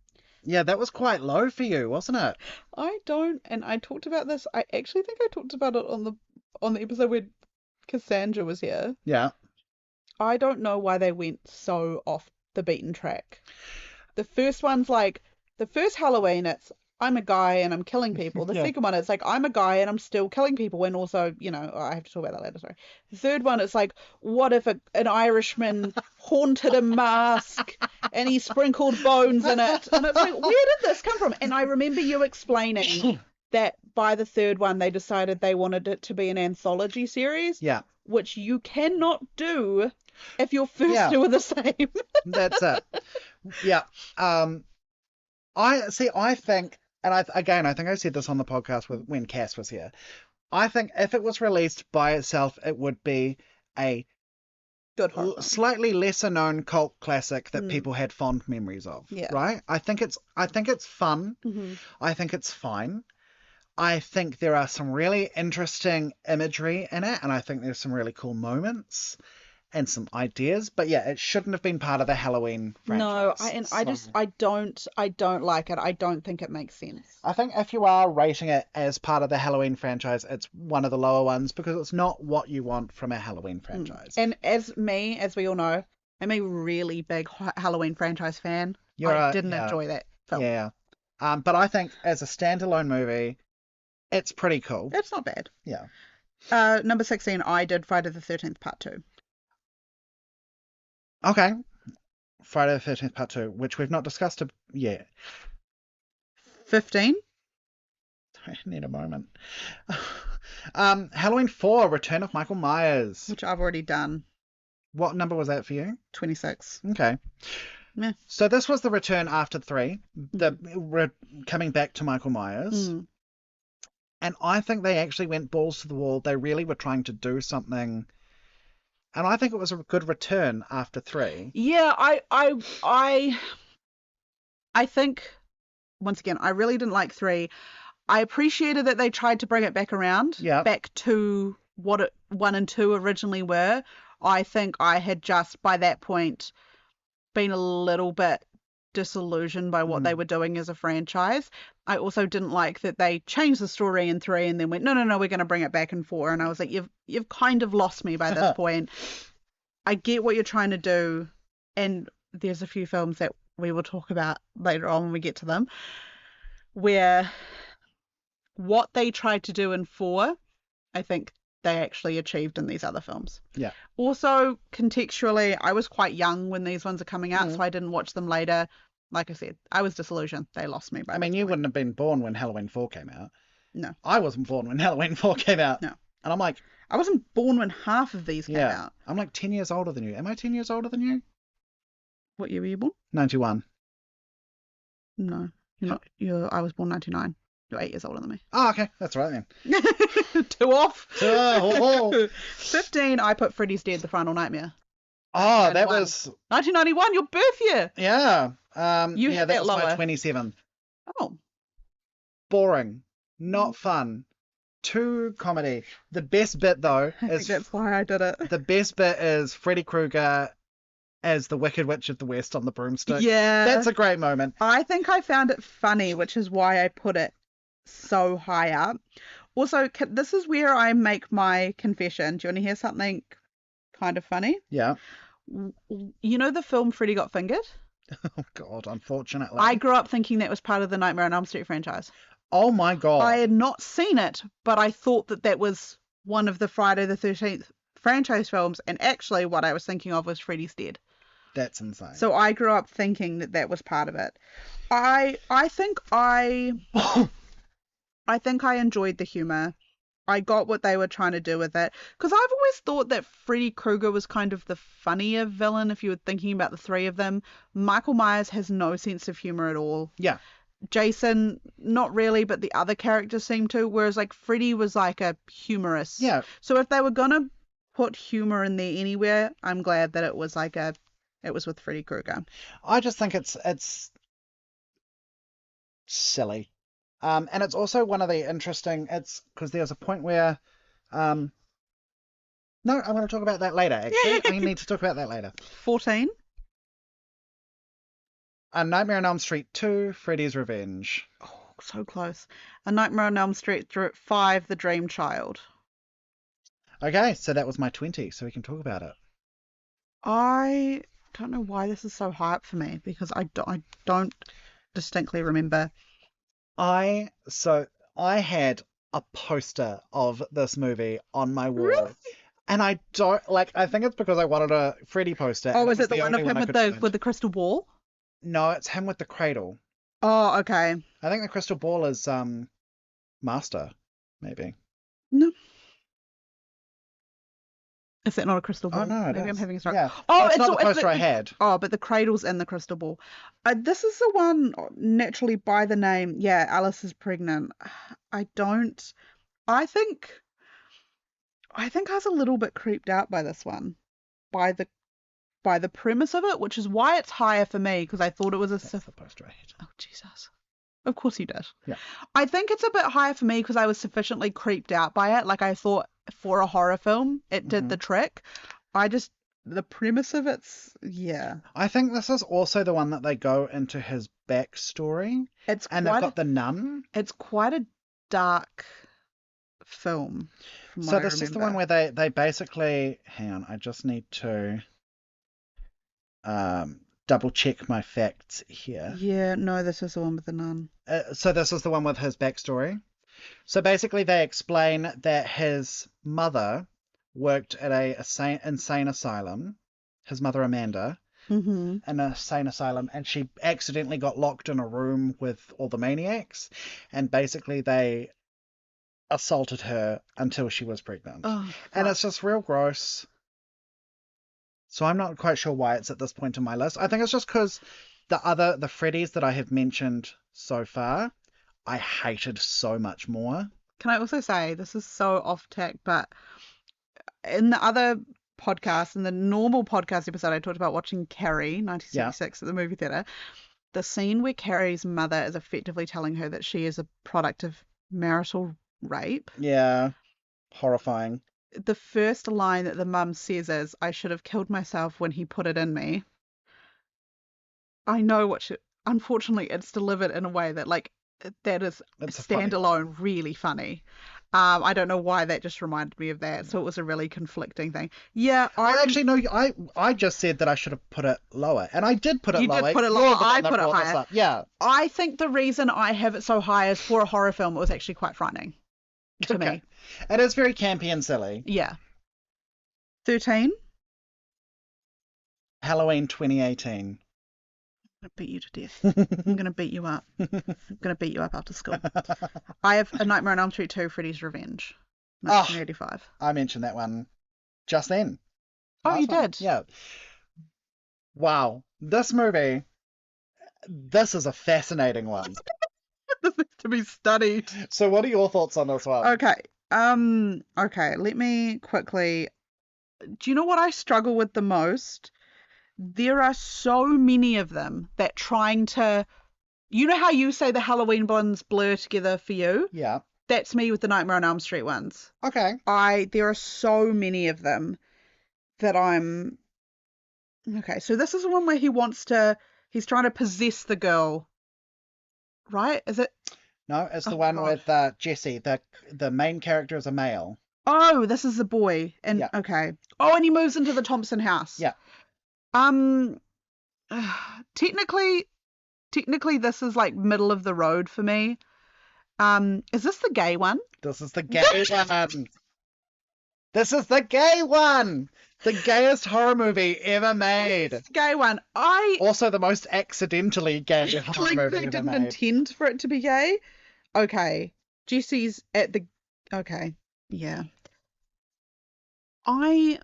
B: Yeah, that was quite low for you, wasn't it?
C: And I talked about this. I actually think I talked about it on the episode where Cassandra was here.
B: Yeah.
C: I don't know why they went so off the beaten track. The first one's like, the first Halloween, it's I'm a guy and I'm killing people. The second one, it's like I'm a guy and I'm still killing people. And also, I have to talk about that later, sorry. The third one, it's like, what if an Irishman haunted a mask and he sprinkled bones in it? And it's like, where did this come from? And I remember you explaining that by the third one, they decided they wanted it to be an anthology series.
B: Yeah.
C: Which you cannot do if your first two are the same.
B: That's it. Yeah. I think, and I think I said this on the podcast when Cass was here. I think if it was released by itself, it would be a
C: good
B: slightly lesser known cult classic that people had fond memories of.
C: Yeah.
B: Right? I think it's fun.
C: Mm-hmm.
B: I think it's fine. I think there are some really interesting imagery in it, and I think there's some really cool moments. and some ideas, but yeah, it shouldn't have been part of the Halloween franchise.
C: No,
B: So,
C: I don't like it. I don't think it makes sense.
B: I think if you are rating it as part of the Halloween franchise, it's one of the lower ones because it's not what you want from a Halloween franchise.
C: And as we all know, I'm a really big Halloween franchise fan. I didn't enjoy that film.
B: Yeah. But I think as a standalone movie, it's pretty cool.
C: It's not bad.
B: Yeah.
C: Number 16, I did Friday the 13th Part 2.
B: Okay. Friday the 13th Part 2, which we've not discussed yet.
C: 15.
B: I need a moment. Halloween 4, Return of Michael Myers.
C: Which I've already done.
B: What number was that for you?
C: 26.
B: Okay.
C: Yeah.
B: So this was the return after 3, coming back to Michael Myers.
C: Mm.
B: And I think they actually went balls to the wall. They really were trying to do something. And I think it was a good return after 3.
C: Yeah, I think, once again, I really didn't like 3. I appreciated that they tried to bring it back around, back to what 1 and 2 originally were. I think I had just, by that point, been a little bit disillusioned by what they were doing as a franchise. I also didn't like that they changed the story in 3 and then went, no, we're going to bring it back in 4. And I was like, you've kind of lost me by this point. I get what you're trying to do, and there's a few films that we will talk about later on when we get to them, where what they tried to do in 4, I think they actually achieved in these other films.
B: Yeah.
C: Also, contextually, I was quite young when these ones are coming out, so I didn't watch them later. Like I said, I was disillusioned. They lost me.
B: I mean, you wouldn't have been born when Halloween 4 came out.
C: No.
B: I wasn't born when Halloween 4 came out.
C: No.
B: And I'm like...
C: I wasn't born when half of these came out.
B: I'm like 10 years older than you. Am I 10 years older than you?
C: What year were you born?
B: 91.
C: No. I was born 99. You're 8 years older than me.
B: Oh, okay. That's right then.
C: 2 off.
B: 2
C: 15, I put Freddy's Dead, The Final Nightmare.
B: Oh, that was...
C: 1991, your birth year.
B: Yeah.
C: You had
B: that
C: that
B: was
C: lower.
B: my 27.
C: Oh.
B: Boring. Not fun. Too comedy. The best bit, though,
C: I think that's why I did it.
B: The best bit is Freddy Krueger as the Wicked Witch of the West on the broomstick.
C: Yeah.
B: That's a great moment.
C: I think I found it funny, which is why I put it so high up. Also, this is where I make my confession. Do you want to hear something kind of funny?
B: Yeah.
C: You know the film Freddy Got Fingered?
B: Oh, God, unfortunately.
C: I grew up thinking that was part of the Nightmare on Elm Street franchise.
B: Oh, my God.
C: I had not seen it, but I thought that was one of the Friday the 13th franchise films, and actually what I was thinking of was Freddy's Dead.
B: That's insane.
C: So I grew up thinking that was part of it. I think I enjoyed the humor. I got what they were trying to do with it. Because I've always thought that Freddy Krueger was kind of the funnier villain if you were thinking about the 3 of them. Michael Myers has no sense of humor at all.
B: Yeah.
C: Jason, not really, but the other characters seem to. Whereas like Freddy was like a humorist.
B: Yeah.
C: So if they were going to put humor in there anywhere, I'm glad that it was with Freddy Krueger.
B: I just think it's silly. And it's also one of the interesting, it's because there's a point where, no, I'm going to talk about that later, actually. I need to talk about that later.
C: 14.
B: A Nightmare on Elm Street 2, Freddy's Revenge.
C: Oh, so close. A Nightmare on Elm Street 5, The Dream Child.
B: Okay, so that was my 20, so we can talk about it.
C: I don't know why this is so high up for me, because I don't distinctly remember.
B: I had a poster of this movie on my wall.
C: Really?
B: And I don't, I think it's because I wanted a Freddy poster.
C: Oh, is it the one of him with the crystal ball?
B: No, it's him with the cradle.
C: Oh, okay.
B: I think the crystal ball is Master, maybe.
C: No. Is that not a crystal ball?
B: Oh, no,
C: maybe I'm having a stroke.
B: Yeah.
C: Oh,
B: it's not the poster I had.
C: Oh, but the cradle's in the crystal ball. This is the one naturally by the name. Yeah, Alice is pregnant. I think I was a little bit creeped out by this one, by the premise of it, which is why it's higher for me, because I thought it was
B: That's the poster I had.
C: Oh, Jesus. Of course you did.
B: Yeah.
C: I think it's a bit higher for me because I was sufficiently creeped out by it. Like, I thought for a horror film, it did the trick. I just the premise of it's, yeah.
B: I think this is also the one that they go into his backstory.
C: It's
B: And they've
C: quite
B: got the nun.
C: it's quite a dark film, from what
B: So
C: I
B: this is the one
C: remember.
B: where they basically, hang on, I just need to double check my facts here.
C: Yeah, no, this is the one with the nun.
B: So this is the one with his backstory. So basically they explain that his mother worked at a insane asylum, his mother Amanda,
C: Mm-hmm.
B: an insane asylum, and she accidentally got locked in a room with all the maniacs, and basically they assaulted her until she was pregnant.
C: Oh,
B: And
C: fuck.
B: it's just real gross. So I'm not quite sure why it's at this point in my list. I think it's just because the Freddies that I have mentioned so far, I hated so much more.
C: Can I also say, this is so off tack, but in the other podcast, in the normal podcast episode, I talked about watching Carrie, 1966, at the movie theatre. The scene where Carrie's mother is effectively telling her that she is a product of marital rape.
B: Yeah, horrifying.
C: The first line that the mum says is, "I should have killed myself when he put it in me." I know what she... Unfortunately, it's delivered in a way that, like, that is
B: It's a
C: standalone really funny. I don't know why that just reminded me of that, so it was a really conflicting thing. Yeah,
B: Actually, no, I just said that I should have put it lower, and I did put it
C: You
B: lower.
C: did put it
B: You're
C: lower.
B: the one
C: I
B: that
C: put it
B: brought this
C: higher.
B: up. Yeah.
C: I think the reason I have it so high is for a horror film, it was actually quite frightening to
B: Okay.
C: me.
B: It is very campy and silly.
C: Yeah. 13?
B: Halloween 2018.
C: I'm going to beat you to death. I'm going to beat you up. I'm going to beat you up after school. I have A Nightmare on Elm Street 2, Freddy's Revenge, 1985.
B: I mentioned that one just then.
C: Oh, you
B: Last one.
C: did?
B: Yeah. Wow. This movie, this is a fascinating one.
C: This is to be studied.
B: So what are your thoughts on this one?
C: Okay. Okay, let me quickly... Do you know what I struggle with the most? There are so many of them that trying to... You know how you say the Halloween ones blur together for you?
B: Yeah.
C: That's me with the Nightmare on Elm Street ones.
B: Okay.
C: There are so many of them that I'm... Okay, so this is the one where he's trying to possess the girl. Right? Is it?
B: No, it's the
C: Oh,
B: one
C: God.
B: with Jesse. The main character is a male.
C: Oh, this is the boy. And
B: Yeah.
C: okay. Oh, and he moves into the Thompson house.
B: Yeah.
C: Technically this is like middle of the road for me. Is this the gay one?
B: This is the gay one. This is the gay one. The gayest horror movie ever made.
C: It's the gay one.
B: Also the most accidentally gay horror
C: Like,
B: movie
C: they
B: ever
C: didn't
B: made.
C: intend for it to be gay. Okay. Jesse's at the... Okay. Yeah. I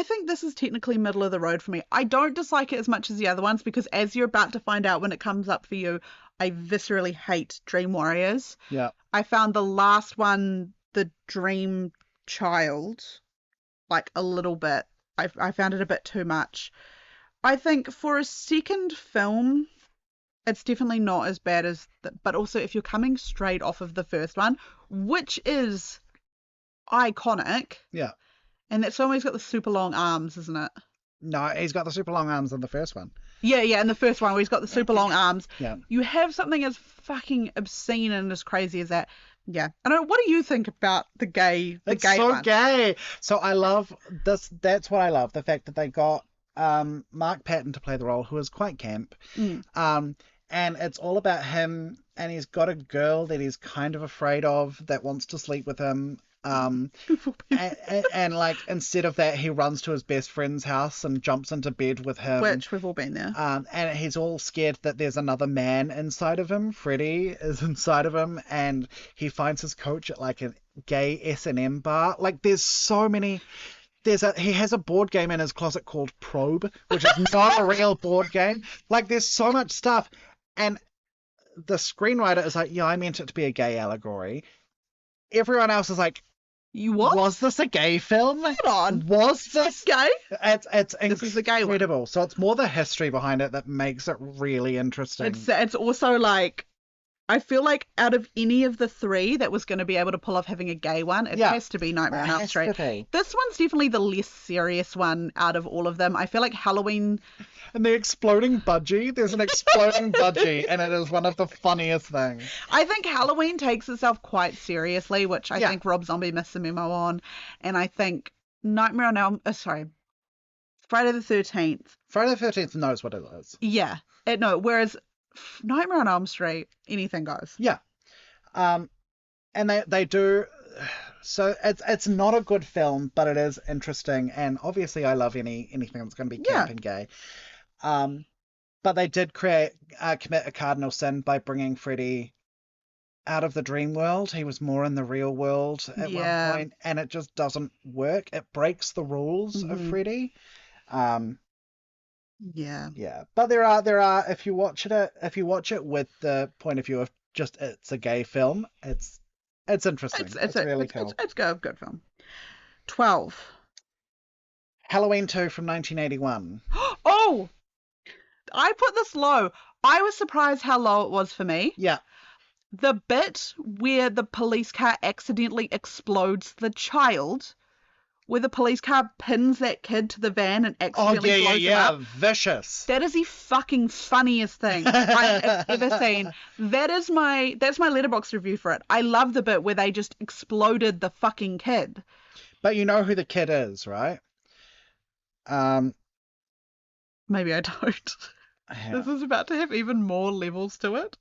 C: think this is technically middle of the road for me. I don't dislike it as much as the other ones because, as you're about to find out when it comes up for you, I viscerally hate Dream Warriors.
B: Yeah.
C: I found the last one, the Dream Child, like a little bit. I found it a bit too much. I think for a second film, it's definitely not as bad as... But also, if you're coming straight off of the first one, which is iconic...
B: Yeah.
C: And that's always got the super long arms, isn't it?
B: No, he's got the super long arms in the first one.
C: Yeah, in the first one where he's got the super long arms.
B: Yeah.
C: You have something as fucking obscene and as crazy as that. Yeah. I don't know, what do you think about the gay
B: It's
C: gay
B: so
C: one?
B: gay. So I love this. That's what I love. The fact that they got Mark Patton to play the role, who is quite camp. And it's all about him, and he's got a girl that he's kind of afraid of that wants to sleep with him. And like instead of that, he runs to his best friend's house and jumps into bed with him.
C: Which we've all been there.
B: And he's all scared that there's another man inside of him. Freddy is inside of him, and he finds his coach at like a gay S&M bar. Like there's so many. He has a board game in his closet called Probe, which is not a real board game. Like there's so much stuff, and the screenwriter is like, yeah, I meant it to be a gay allegory. Everyone else is like,
C: You what?
B: was this a gay film?
C: Hold on.
B: Was this
C: Gay?
B: It's
C: This is the gay one.
B: incredible. So it's more the history behind it that makes it really interesting.
C: It's also like I feel like out of any of the three that was going to be able to pull off having a gay one, it has to be Nightmare on Elm Street. This one's definitely the less serious one out of all of them. I feel like Halloween...
B: And the exploding budgie. There's an exploding budgie, and it is one of the funniest things.
C: I think Halloween takes itself quite seriously, which I think Rob Zombie missed the memo on. And I think Friday the 13th.
B: Friday the 13th knows what it is.
C: Yeah. Whereas Nightmare on Elm Street, anything goes.
B: Yeah. And they do... So it's not a good film, but it is interesting. And obviously I love anything that's going to be camp and gay. But they did commit a cardinal sin by bringing Freddy out of the dream world. He was more in the real world at one point, and it just doesn't work. It breaks the rules of Freddy. Yeah. But there are if you watch it with the point of view of just it's a gay film, it's interesting. It's really cool.
C: It's a good film. 12.
B: Halloween 2 from 1981.
C: Oh! I put this low. I was surprised how low it was for me.
B: Yeah.
C: The bit where the police car accidentally explodes the child, where the police car pins that kid to the van and accidentally blows him up.
B: Vicious.
C: That is the fucking funniest thing I've ever seen. That's my Letterboxd review for it. I love the bit where they just exploded the fucking kid.
B: But you know who the kid is, right?
C: Maybe I don't. Yeah. This is about to have even more levels to it.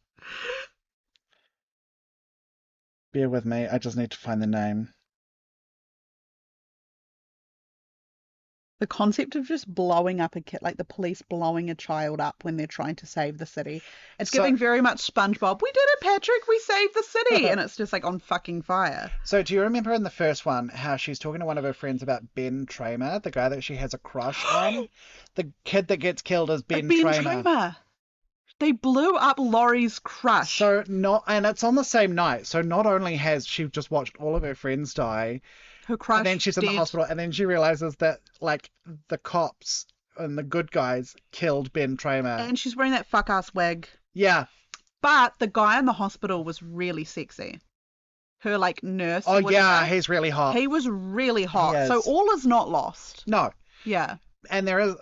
B: Bear with me. I just need to find the name.
C: The concept of just blowing up a kid, like the police blowing a child up when they're trying to save the city. It's giving very much SpongeBob. We did it, Patrick. We saved the city. And it's just like on fucking fire.
B: So do you remember in the first one how she's talking to one of her friends about Ben Tramer, the guy that she has a crush on? The kid that gets killed is Ben Tramer.
C: They blew up Laurie's crush.
B: And it's on the same night. So not only has she just watched all of her friends die,
C: her crush
B: and then she's in the hospital, and then she realizes that like the cops and the good guys killed Ben Tramer.
C: And she's wearing that fuck ass wig.
B: Yeah.
C: But the guy in the hospital was really sexy. Her like nurse.
B: Oh yeah, he's really hot.
C: He was really hot. So all is not lost.
B: No.
C: Yeah.
B: And there is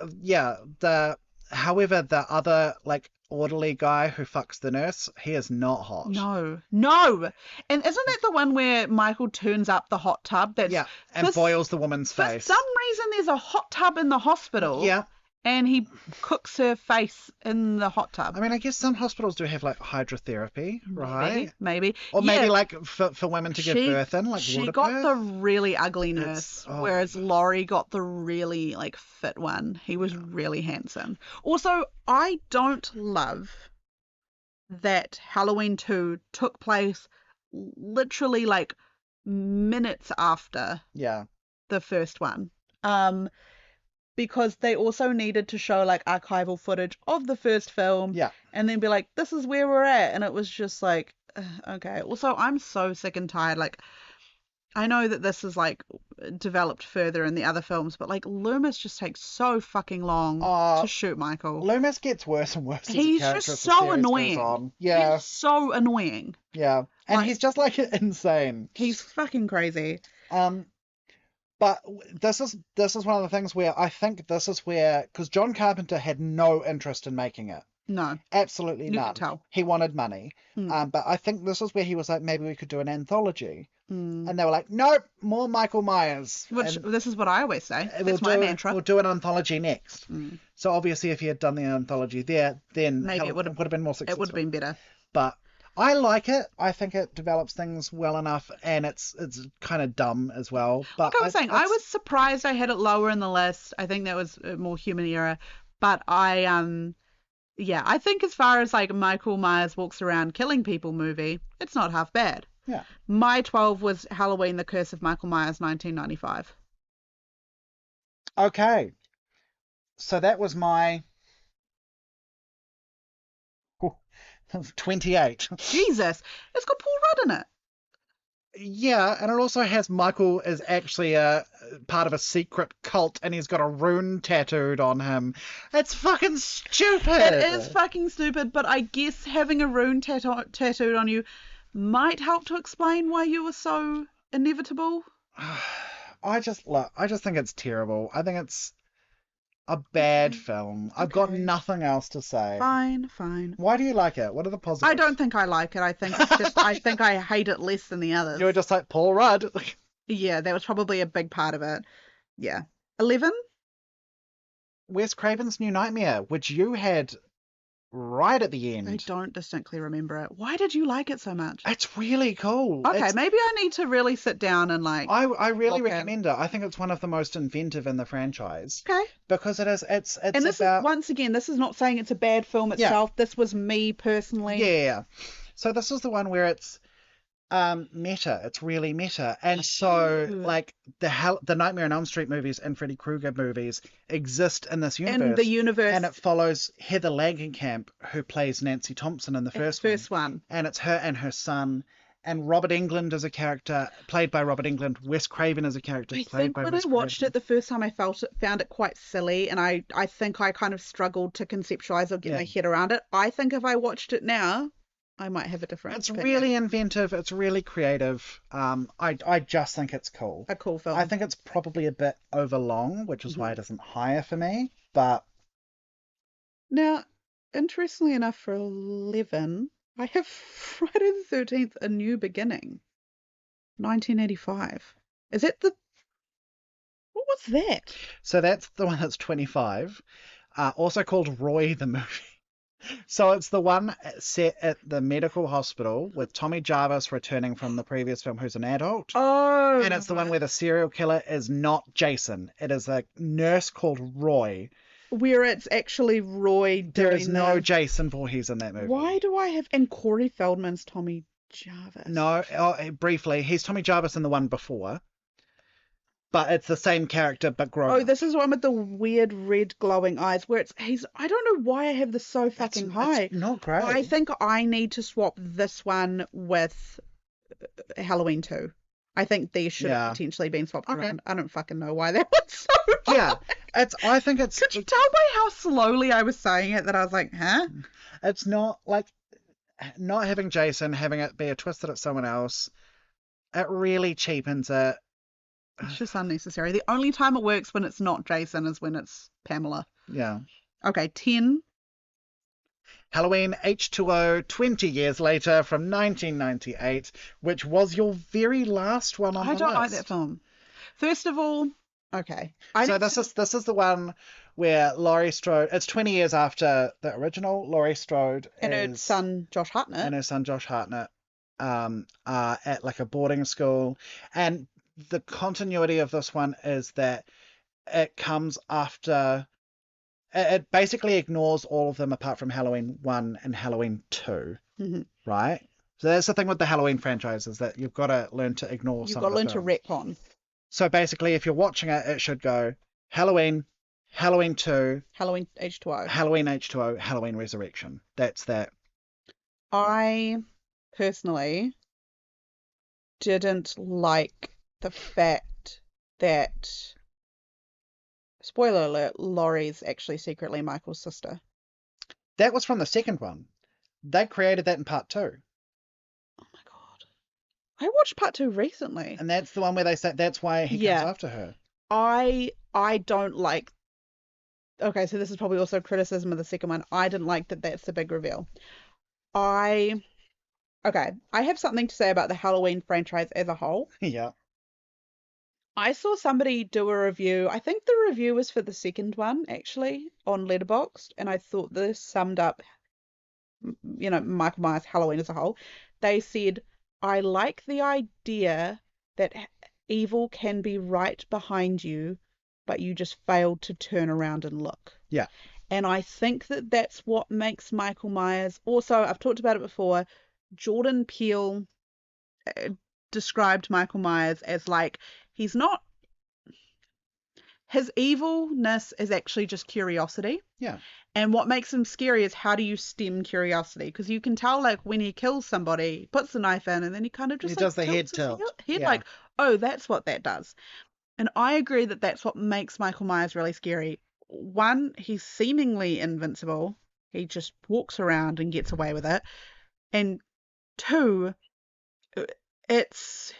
B: however the other like orderly guy who fucks the nurse, he is not hot.
C: No. And isn't that the one where Michael turns up the hot tub?
B: And boils the woman's face.
C: For some reason, there's a hot tub in the hospital.
B: Yeah.
C: And he cooks her face in the hot tub.
B: I mean, I guess some hospitals do have like hydrotherapy, right?
C: Maybe.
B: Or maybe like for women to give birth in, like
C: she got the really ugly nurse, whereas Laurie got the really like fit one. He was really handsome. Also, I don't love that Halloween 2 took place literally like minutes after the first one. Because they also needed to show like archival footage of the first film and then be like, this is where we're at. And it was just like, okay. Also, I'm so sick and tired. Like, I know that this is like developed further in the other films, but like Loomis just takes so fucking long to shoot Michael.
B: Loomis gets worse and worse.
C: He's just so annoying. Yeah. He's so annoying.
B: Yeah. And like, he's just like insane.
C: He's fucking crazy.
B: But this is one of the things where I think this is where, because John Carpenter had no interest in making it.
C: No.
B: Absolutely none.
C: You could tell.
B: He wanted money. But I think this is where he was like, maybe we could do an anthology. And they were like, nope, more Michael Myers.
C: This is what I always say. That's my mantra.
B: We'll do an anthology next. So obviously if he had done the anthology there, then maybe it would have been more successful.
C: It would have been better.
B: But I like it. I think it develops things well enough, and it's kind of dumb as well. But
C: like I was saying, I was surprised I had it lower in the list. I think that was a more human era. But I think as far as like Michael Myers walks around killing people movie, it's not half bad.
B: Yeah.
C: My 12 was Halloween: The Curse of Michael Myers, 1995.
B: Okay. So that was my 28.
C: Jesus, it's got Paul Rudd in it.
B: Yeah, and it also has Michael is actually a part of a secret cult, and he's got a rune tattooed on him. It's fucking stupid.
C: It is fucking stupid, but I guess having a rune tattooed on you might help to explain why you were so inevitable.
B: I just think it's terrible. I think it's a bad film. I've got nothing else to say.
C: Fine.
B: Why do you like it? What are the positives?
C: I don't think I like it. I think it's just I think I hate it less than the others.
B: You were just like Paul Rudd.
C: Yeah, that was probably a big part of it. Yeah. 11?
B: Wes Craven's New Nightmare, which you had right at the end.
C: I don't distinctly remember it. Why did you like it so much?
B: It's really cool.
C: Okay, maybe I need to really sit down and like.
B: I really recommend it. I think it's one of the most inventive in the franchise.
C: Okay.
B: Because it is. It's
C: and this
B: about.
C: Is, once again, this is not saying it's a bad film itself. Yeah. This was me personally.
B: Yeah. So this is the one where it's meta. It's really meta, and so like the Nightmare on Elm Street movies and Freddy Krueger movies exist in this universe.
C: In the universe,
B: and it follows Heather Langenkamp, who plays Nancy Thompson in the first one, and it's her and her son. And Robert Englund is a character played by Robert Englund. Wes Craven is a character played by Wes Craven. I think when I watched
C: it the first time, I found it quite silly, and I think I kind of struggled to conceptualize or get my head around it. I think if I watched it now, I might have a different opinion.
B: Really inventive. It's really creative. I just think it's cool.
C: A cool film.
B: I think it's probably a bit overlong, which is why it isn't higher for me. But
C: now, interestingly enough, for 11, I have Friday the 13th: A New Beginning, 1985. Is it the? What was that?
B: So that's the one that's 25. Also called Roy the movie. So it's the one set at the medical hospital with Tommy Jarvis returning from the previous film, who's an adult.
C: Oh.
B: And it's the one where the serial killer is not Jason. It is a nurse called Roy.
C: Where it's actually Roy.
B: There is no Jason Voorhees in that movie.
C: Why do I have... And Corey Feldman's Tommy Jarvis.
B: No, briefly. He's Tommy Jarvis in the one before. But it's the same character, but grown up.
C: Oh, this is one with the weird red glowing eyes, where I don't know why I have this so fucking high.
B: It's not great.
C: I think I need to swap this one with Halloween 2. I think these should have potentially been swapped around. I don't fucking know why that was so high.
B: Yeah, I think it's...
C: Could you tell by how slowly I was saying it that I was like, huh?
B: It's not, like, not having Jason, having it be a twist that it's someone else, it really cheapens it.
C: It's just unnecessary. The only time it works when it's not Jason is when it's Pamela.
B: Yeah.
C: Okay, 10.
B: Halloween H2O 20 years later from 1998, which was your very last one on the list.
C: I don't like that film. First of all, okay.
B: This is the one where Laurie Strode, it's 20 years after the original. Laurie Strode
C: and her son Josh Hartnett
B: are at like a boarding school, and the continuity of this one is that it comes after... It basically ignores all of them apart from Halloween 1 and Halloween 2, right? So that's the thing with the Halloween franchise, is that you've got to learn to ignore some of the films.
C: You've got to learn to retcon.
B: So basically, if you're watching it, it should go Halloween, Halloween 2...
C: Halloween H2O.
B: Halloween H2O, Halloween Resurrection. That's that.
C: I, personally, didn't like the fact that, spoiler alert, Laurie's actually secretly Michael's sister.
B: That was from the second one. They created that in part 2.
C: Oh my god. I watched part 2 recently.
B: And that's the one where they said that's why he comes after her.
C: I don't like... Okay, so this is probably also criticism of the second one. I didn't like that that's the big reveal. Okay, I have something to say about the Halloween franchise as a whole.
B: Yeah.
C: I saw somebody do a review. I think the review was for the second one, actually, on Letterboxd, and I thought this summed up, Michael Myers' Halloween as a whole. They said, I like the idea that evil can be right behind you, but you just failed to turn around and look.
B: Yeah.
C: And I think that that's what makes Michael Myers... Also, I've talked about it before, Jordan Peele described Michael Myers as like... He's not... His evilness is actually just curiosity.
B: Yeah.
C: And what makes him scary is how do you stem curiosity? Because you can tell, like, when he kills somebody, puts the knife in, and then he kind of just
B: He
C: like
B: does the head
C: tilts his
B: tilt.
C: head
B: Yeah.
C: like, oh, that's what that does. And I agree that that's what makes Michael Myers really scary. One, he's seemingly invincible. He just walks around and gets away with it. And two, it's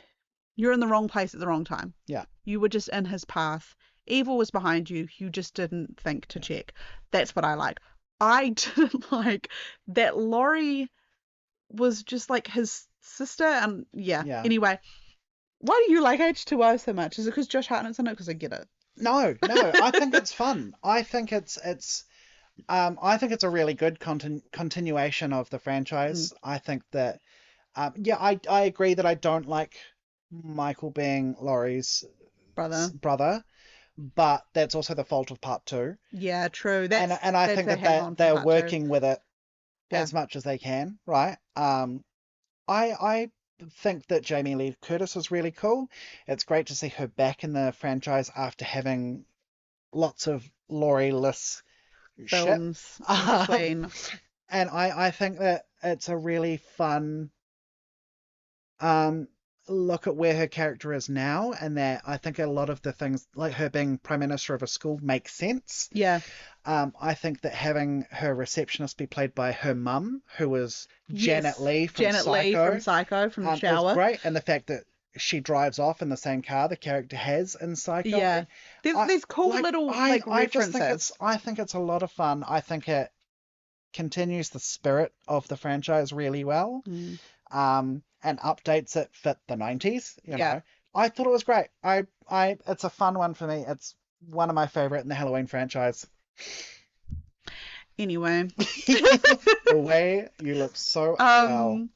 C: you're in the wrong place at the wrong time.
B: Yeah.
C: You were just in his path. Evil was behind you. You just didn't think to check. That's what I like. I didn't like that Laurie was just like his sister. And yeah. Anyway, why do you like H2O so much? Is it because Josh Hartnett's in it? Because I get it.
B: No. I think it's fun. I think it's a really good continuation of the franchise. I think that I agree that I don't like Michael being Laurie's brother, but that's also the fault of part 2.
C: Yeah, true.
B: And I think that they're working with it as much as they can, right? I think that Jamie Lee Curtis is really cool. It's great to see her back in the franchise after having lots of Laurie-less
C: films between.
B: And I think that it's a really fun look at where her character is now, and that I think a lot of the things, like her being Prime Minister of a school, makes sense.
C: Yeah.
B: I think that having her receptionist be played by her mum, who was Janet Leigh from Psycho,
C: from the shower,
B: is great, and the fact that she drives off in the same car the character has in Psycho.
C: Yeah, there's cool little references.
B: I think it's a lot of fun. I think it continues the spirit of the franchise really well. And updates it fit the 90s. You know, I thought it was great. It's a fun one for me. It's one of my favorite in the Halloween franchise.
C: Anyway,
B: the way you look so well.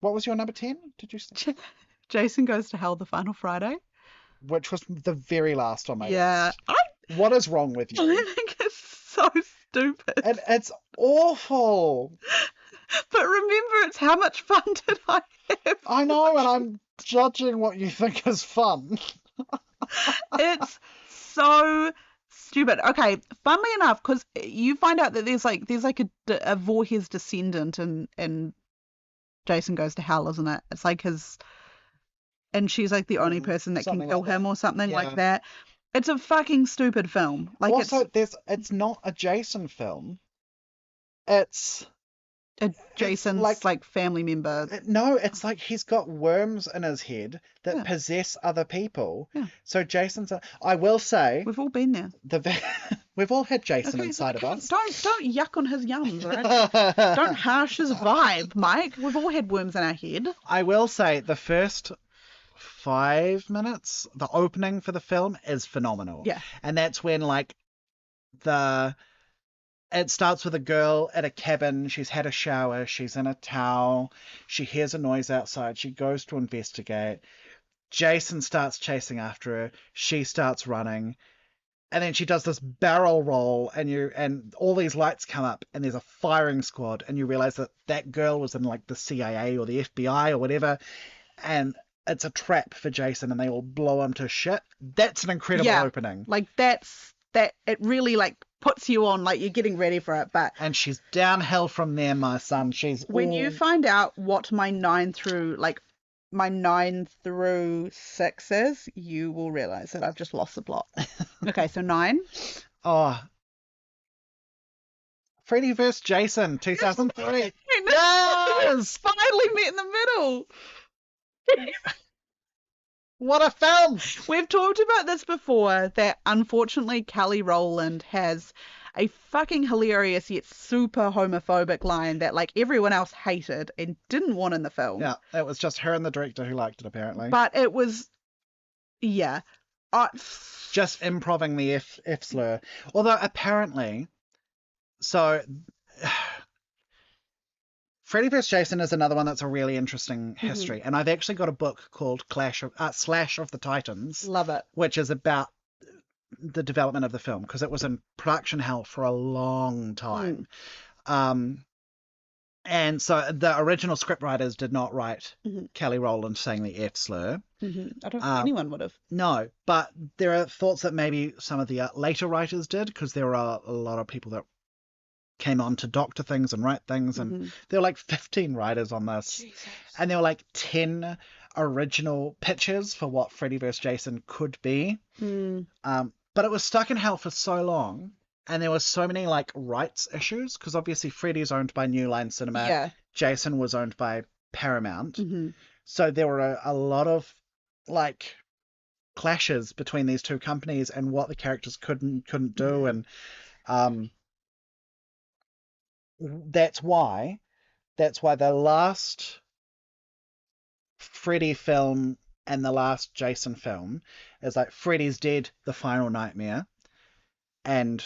B: What was your number 10? Did you say?
C: Jason Goes to Hell: The Final Friday,
B: which was the very last on my list.
C: Yeah,
B: what is wrong with you?
C: I think it's so stupid.
B: It's awful.
C: But remember, it's how much fun did I have?
B: I know, and I'm judging what you think is fun.
C: It's so stupid. Okay, funnily enough, because you find out that there's like a Voorhees descendant in Jason Goes to Hell, isn't it? It's like his, and she's like the only person that can kill him or something like that. It's a fucking stupid film. Like
B: also, it's not a Jason film. It's
C: a Jason's like family member.
B: No, it's like he's got worms in his head that possess other people. Yeah. So Jason's. I will say
C: we've all been there.
B: We've all had Jason inside of us.
C: Don't yuck on his yums, right? Don't harsh his vibe, Mike. We've all had worms in our head.
B: I will say the first 5 minutes, the opening for the film is phenomenal.
C: Yeah.
B: And that's when it starts with a girl at a cabin. She's had a shower. She's in a towel. She hears a noise outside. She goes to investigate. Jason starts chasing after her. She starts running. And then she does this barrel roll, and all these lights come up, and there's a firing squad, and you realize that girl was in like the CIA or the FBI or whatever, and it's a trap for Jason, and they all blow him to shit. That's an incredible opening.
C: Like that. It really like puts you on, like you're getting ready for it.
B: And she's downhill from there, my son.
C: When you find out what my 9 through 6 is, you will realize that I've just lost the plot. Okay, so 9.
B: Oh, Freddy vs. Jason, 2003. Yes!
C: Finally met in the middle.
B: What a film!
C: We've talked about this before, that unfortunately Kelly Rowland has a fucking hilarious yet super homophobic line that like everyone else hated and didn't want in the film.
B: Yeah, it was just her and the director who liked it, apparently.
C: But it was,
B: just improving the F slur. Although apparently, Freddy vs. Jason is another one that's a really interesting history. And I've actually got a book called Slash of the Titans.
C: Love it.
B: Which is about the development of the film, because it was in production hell for a long time. And so the original scriptwriters did not write
C: Mhm.
B: Kelly Rowland saying the F slur.
C: I don't think
B: Um,
C: anyone would have.
B: No, but there are thoughts that maybe some of the later writers did, because there are a lot of people that came on to doctor things and write things, and there were like 15 writers on this.
C: Jesus.
B: And there were like 10 original pitches for what Freddy vs. Jason could be. But it was stuck in hell for so long, and there were so many like rights issues, because obviously Freddy's owned by New Line Cinema,
C: Yeah.
B: Jason was owned by Paramount. So there were a lot of like clashes between these two companies and what the characters couldn't do, and that's why the last Freddy film and the last Jason film is like Freddy's dead, the final nightmare, and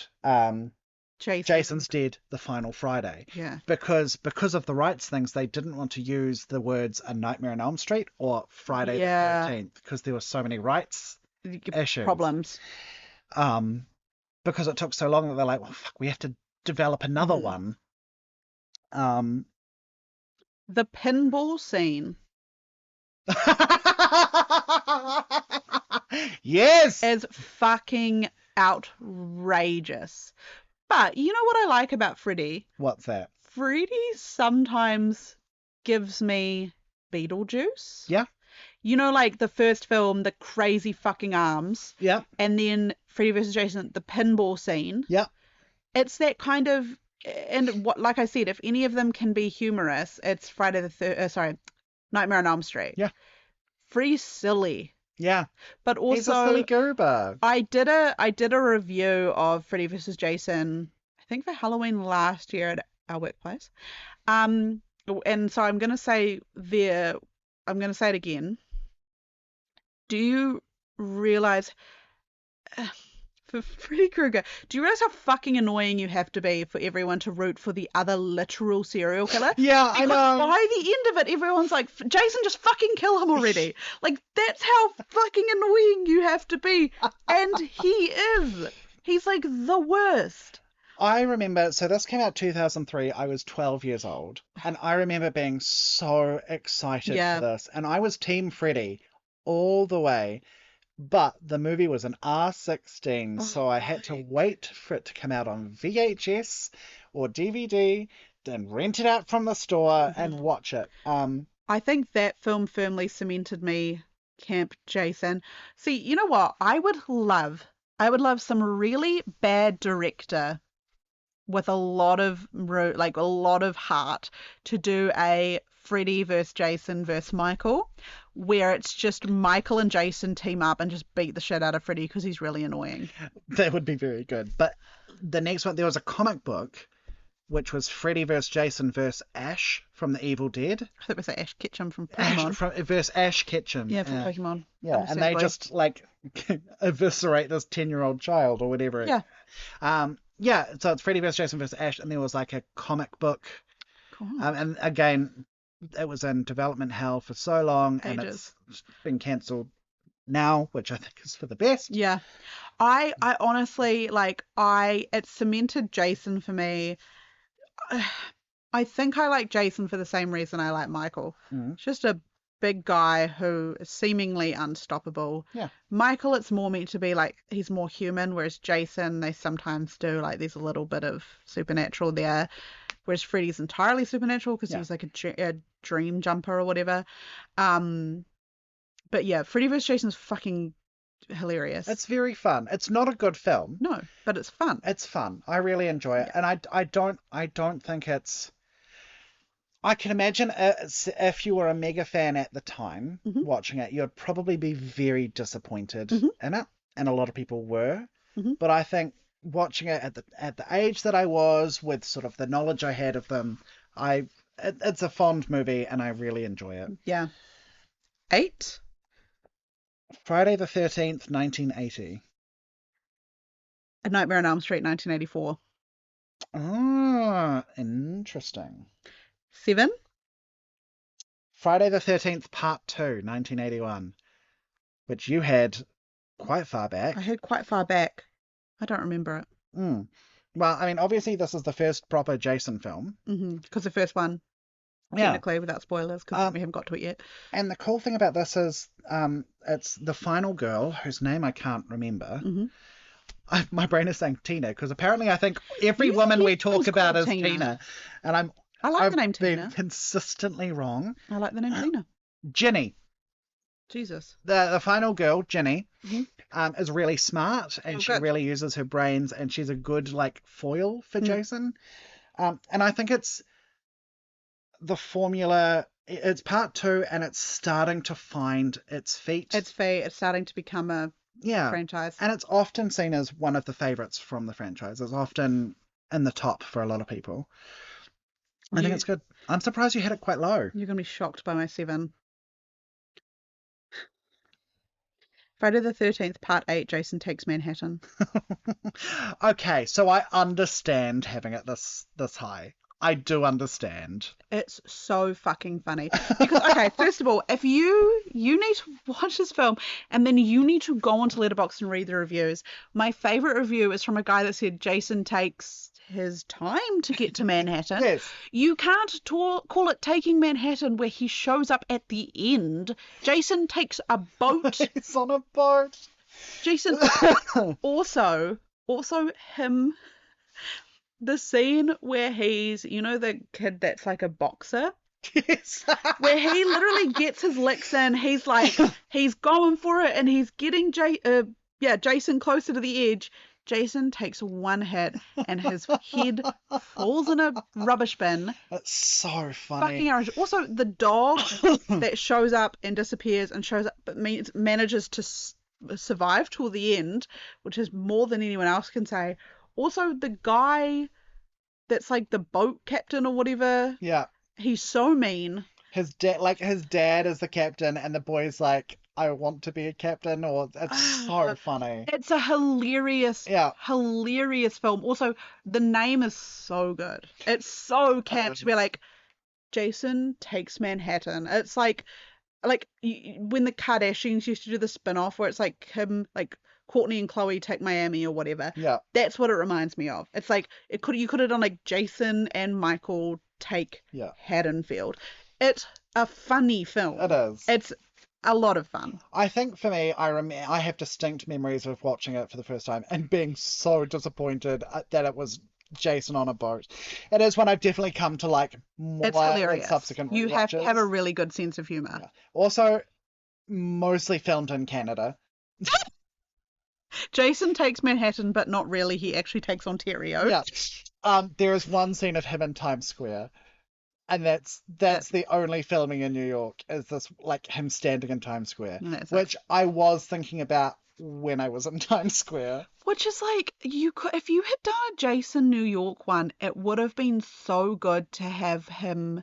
B: Jason's dead, the final Friday.
C: Yeah.
B: Because of the rights things, they didn't want to use the words A Nightmare on Elm Street or Friday the 13th, because there were so many rights issues.
C: Problems.
B: Because it took so long that they're like, well, fuck, we have to develop another one.
C: The pinball scene.
B: Yes!
C: Is fucking outrageous. But you know what I like about Freddy?
B: What's that?
C: Freddy sometimes gives me Beetlejuice.
B: Yeah.
C: You know, like the first film, the crazy fucking arms.
B: Yeah.
C: And then Freddy vs. Jason, the pinball scene.
B: Yeah.
C: It's that kind of, and what, like I said, if any of them can be humorous, it's Nightmare on Elm Street.
B: Yeah.
C: Freddy's silly.
B: Yeah.
C: But also,
B: he's a silly goober.
C: I did a review of Freddy vs. Jason, I think for Halloween last year at our workplace. And so I'm gonna say it again. Do you realize for Freddy Krueger, do you realize how fucking annoying you have to be for everyone to root for the other literal serial killer?
B: Yeah,
C: because
B: I know.
C: by the end of it, everyone's like, Jason, just fucking kill him already. Like, that's how fucking annoying you have to be. And he is. He's like the worst.
B: I remember, so this came out 2003. I was 12 years old. And I remember being so excited for this. And I was Team Freddy all the way. But the movie was an R16, so I had to wait for it to come out on VHS or DVD, then rent it out from the store and watch it.
C: I think that film firmly cemented me Camp Jason. See, you know what? I would love some really bad director with a lot of heart to do a Freddy versus Jason versus Michael, where it's just Michael and Jason team up and just beat the shit out of Freddy because he's really annoying.
B: That would be very good. But the next one, there was a comic book, which was Freddy versus Jason versus Ash from The Evil Dead.
C: I thought it was Ash Ketchum from Pokemon.
B: Versus Ash Ketchum.
C: Yeah, from Pokemon.
B: Yeah, and they just like eviscerate this 10-year-old child or whatever.
C: Yeah.
B: Yeah, so it's Freddy vs. Jason vs. Ash, and there was like a comic book.
C: Cool.
B: And again, it was in development hell for so long, and it's been cancelled now, which I think is for the best.
C: Yeah. I honestly, it cemented Jason for me. I think I like Jason for the same reason I like Michael. It's just a big guy who is seemingly unstoppable.
B: Yeah.
C: Michael, it's more meant to be like he's more human, whereas Jason, they sometimes do like there's a little bit of supernatural there, whereas Freddy's entirely supernatural because he's like a dream jumper or whatever. But yeah, Freddy vs. Jason's fucking hilarious.
B: It's very fun. It's not a good film.
C: No, but it's fun.
B: It's fun. I really enjoy it, and I don't think it's. I can imagine if you were a mega fan at the time watching it, you'd probably be very disappointed in it, and a lot of people were. But I think watching it at the age that I was, with sort of the knowledge I had of them, it's a fond movie, and I really enjoy it.
C: Yeah. 8.
B: Friday the 13th, 1980.
C: A Nightmare on Elm Street, 1984.
B: Ah, interesting.
C: 7.
B: Friday the 13th, Part 2, 1981, which you had quite far back.
C: I had quite far back. I don't remember it.
B: Well, I mean, obviously this is the first proper Jason film.
C: Because the first one, technically, without spoilers, because we haven't got to it yet.
B: And the cool thing about this is it's the final girl, whose name I can't remember. My brain is saying Tina, because apparently I think every woman we talk about is Tina. And
C: I like the name
B: I've
C: Tina.
B: been consistently wrong.
C: I like the name Tina.
B: Ginny.
C: Jesus.
B: The final girl, Ginny, is really smart, and she
C: good.
B: really uses her brains, and she's a good like foil for Jason. And I think it's the formula. It's part 2, and it's starting to find its feet.
C: It's starting to become a franchise,
B: and it's often seen as one of the favorites from the franchise. It's often in the top for a lot of people. I think it's good. I'm surprised you had it quite low.
C: You're gonna be shocked by my 7. Friday the 13th, Part 8, Jason Takes Manhattan.
B: Okay, so I understand having it this high. I do understand.
C: It's so fucking funny. Because, okay, first of all, if you need to watch this film and then you need to go onto Letterboxd and read the reviews. My favourite review is from a guy that said Jason takes his time to get to Manhattan.
B: Yes.
C: You can't call it Taking Manhattan where he shows up at the end. Jason takes a boat.
B: He's on a boat.
C: Jason also him. The scene where he's, the kid that's like a boxer,
B: Yes.
C: where he literally gets his licks in, he's like, he's going for it, and he's getting Jason closer to the edge. Jason takes one hit, and his head falls in a rubbish bin.
B: That's so funny.
C: Fucking outrageous. Also, the dog that shows up and disappears and shows up, but manages to survive till the end, which is more than anyone else can say. Also, the guy that's like the boat captain or whatever.
B: Yeah.
C: He's so mean.
B: His dad is the captain, and the boy's like, I want to be a captain, or it's so funny.
C: It's a hilarious film. Also, the name is so good. It's so catchy to be like, Jason Takes Manhattan. It's like when the Kardashians used to do the spin-off where it's like him, like, Courtney and Chloe Take Miami or whatever.
B: Yeah.
C: That's what it reminds me of. It's like you could have done like Jason and Michael Take Haddonfield. It's a funny film.
B: It is.
C: It's a lot of fun. I
B: think for me, I have distinct memories of watching it for the first time and being so disappointed that it was Jason on a boat. It is when I've definitely come to like more
C: it's hilarious.
B: Subsequent
C: You
B: watches.
C: have a really good sense of humor.
B: Yeah. Also, mostly filmed in Canada.
C: Jason Takes Manhattan, but not really. He actually takes Ontario.
B: Yeah. There is one scene of him in Times Square, and that's the only filming in New York. Is this like him standing in Times Square, which I was thinking about when I was in Times Square.
C: Which is like, if you had done a Jason New York one, it would have been so good to have him.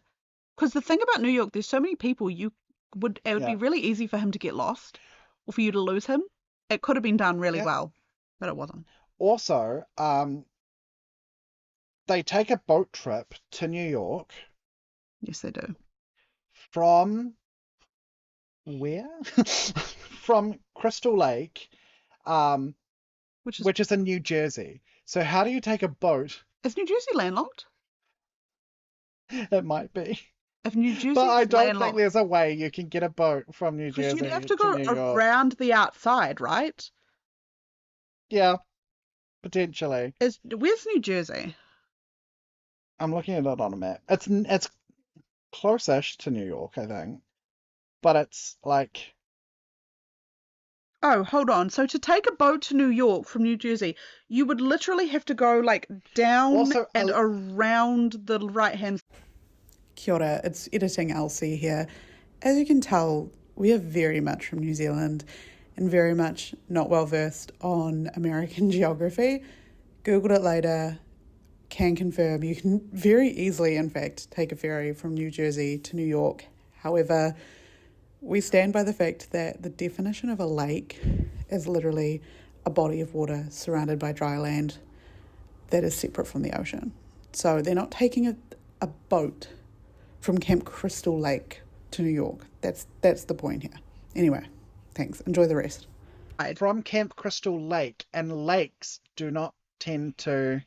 C: Because the thing about New York, there's so many people. It would be really easy for him to get lost, or for you to lose him. It could have been done really well, but it wasn't.
B: Also, they take a boat trip to New York.
C: Yes, they do.
B: From where? From Crystal Lake, which is in New Jersey. So how do you take a boat?
C: Is New Jersey landlocked?
B: It might be.
C: If New Jersey,
B: but I don't think there's a way you can get a boat from New Jersey.
C: You'd have to go around the outside, right?
B: Yeah, potentially.
C: Where's New Jersey?
B: I'm looking at it on a map. It's close-ish to New York, I think, but it's like.
C: Oh, hold on. So to take a boat to New York from New Jersey, you would literally have to go like down and around the right-hand. Kia ora, it's Editing Elsie here. As you can tell, we are very much from New Zealand and very much not well versed on American geography. Googled it later, can confirm you can very easily, in fact, take a ferry from New Jersey to New York. However, we stand by the fact that the definition of a lake is literally a body of water surrounded by dry land that is separate from the ocean. So they're not taking a boat from Camp Crystal Lake to New York. That's the point here. Anyway, thanks. Enjoy the rest.
B: From Camp Crystal Lake, and lakes do not tend to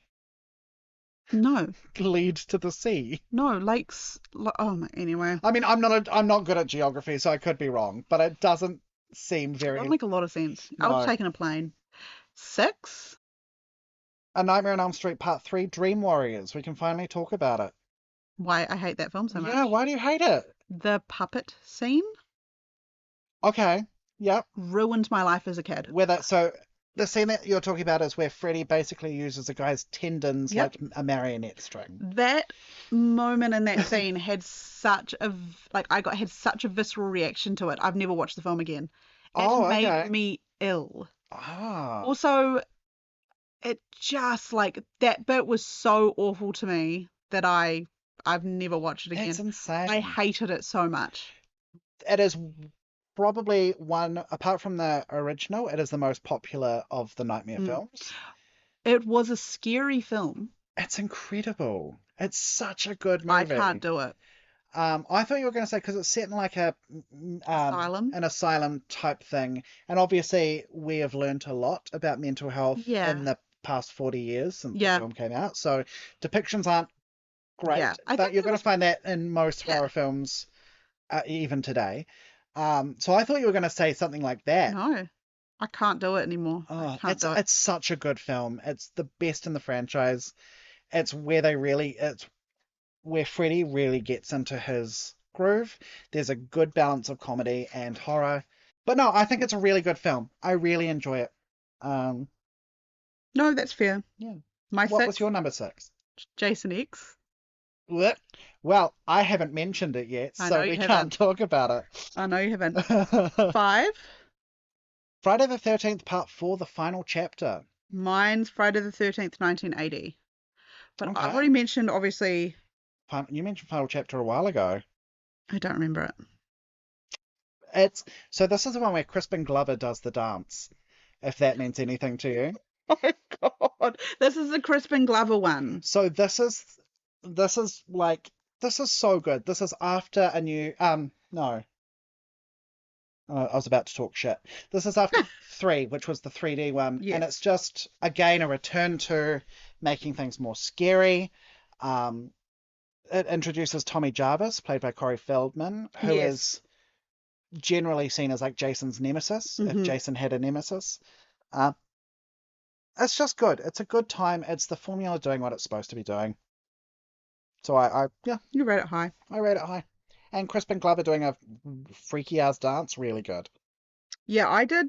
C: No.
B: lead to the sea?
C: No, lakes. Anyway.
B: I mean, I'm not good at geography, so I could be wrong, but it doesn't seem
C: That
B: very.
C: would make a lot of sense. I would have
B: No.
C: taken a plane. 6?
B: A Nightmare on Elm Street Part 3, Dream Warriors. We can finally talk about it.
C: Why I hate that film so much.
B: Yeah, why do you hate it?
C: The puppet scene
B: Okay, yep.
C: ruined my life as a kid.
B: So the scene that you're talking about is where Freddy basically uses a guy's tendons
C: Yep.
B: like a marionette string.
C: That moment in that scene had such a had such a visceral reaction to it. I've never watched the film again. It
B: Oh,
C: made
B: okay.
C: me ill.
B: Ah,
C: Also, it just that bit was so awful to me that I've never watched it again.
B: that's insane.
C: I hated it so much.
B: It is probably one, apart from the original, it is the most popular of the Nightmare films.
C: It was a scary film.
B: It's incredible. It's such a good movie.
C: I can't do it.
B: I thought you were going to say because it's set in like an asylum type thing, and obviously we have learnt a lot about mental health in the past 40 years since the film came out. So depictions aren't great, but you're going to find that in most horror films, even today. So I thought you were going to say something like that.
C: No, I can't do it anymore.
B: Oh, it's such a good film. It's the best in the franchise. It's where Freddy really gets into his groove. There's a good balance of comedy and horror. But no, I think it's a really good film. I really enjoy it.
C: No, that's fair.
B: Yeah.
C: What
B: was your number 6?
C: Jason X.
B: Well, I haven't mentioned it yet, so we can't talk about it.
C: I know you haven't. 5?
B: Friday the 13th, Part 4, the final chapter.
C: Mine's Friday the 13th, 1980. But
B: Okay.
C: I've already mentioned, obviously...
B: You mentioned final chapter a while ago.
C: I don't remember
B: it. So this is the one where Crispin Glover does the dance, if that means anything to you.
C: Oh, God. This is the Crispin Glover one.
B: So this is so good. This is after a new no. I was about to talk shit. This is after 3, which was the 3D one, and it's just again a return to making things more scary. It introduces Tommy Jarvis, played by Corey Feldman, who is generally seen as like Jason's nemesis, if Jason had a nemesis. It's just good. It's a good time. It's the formula doing what it's supposed to be doing. So
C: You rate it high.
B: I rate it high. And Crispin Glover doing a freaky ass dance, really good.
C: Yeah, I did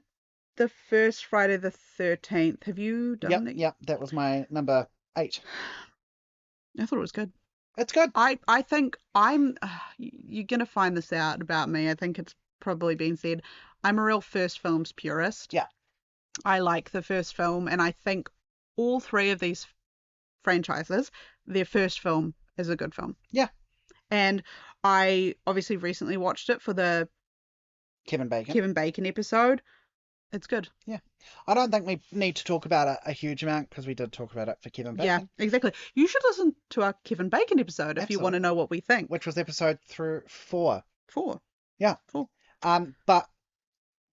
C: the first Friday the 13th. Have you done it?
B: Yep, that was my number 8.
C: I thought it was good.
B: It's good.
C: I think you're going to find this out about me. I think it's probably been said. I'm a real first films purist.
B: Yeah.
C: I like the first film, and I think all 3 of these franchises, their first film is a good film.
B: Yeah.
C: And I obviously recently watched it for the
B: Kevin Bacon
C: episode. It's good.
B: Yeah. I don't think we need to talk about it a huge amount because we did talk about it for Kevin Bacon.
C: Yeah, exactly. You should listen to our Kevin Bacon episode if you want to know what we think.
B: Which was episode 4.
C: 4.
B: Yeah.
C: 4.
B: But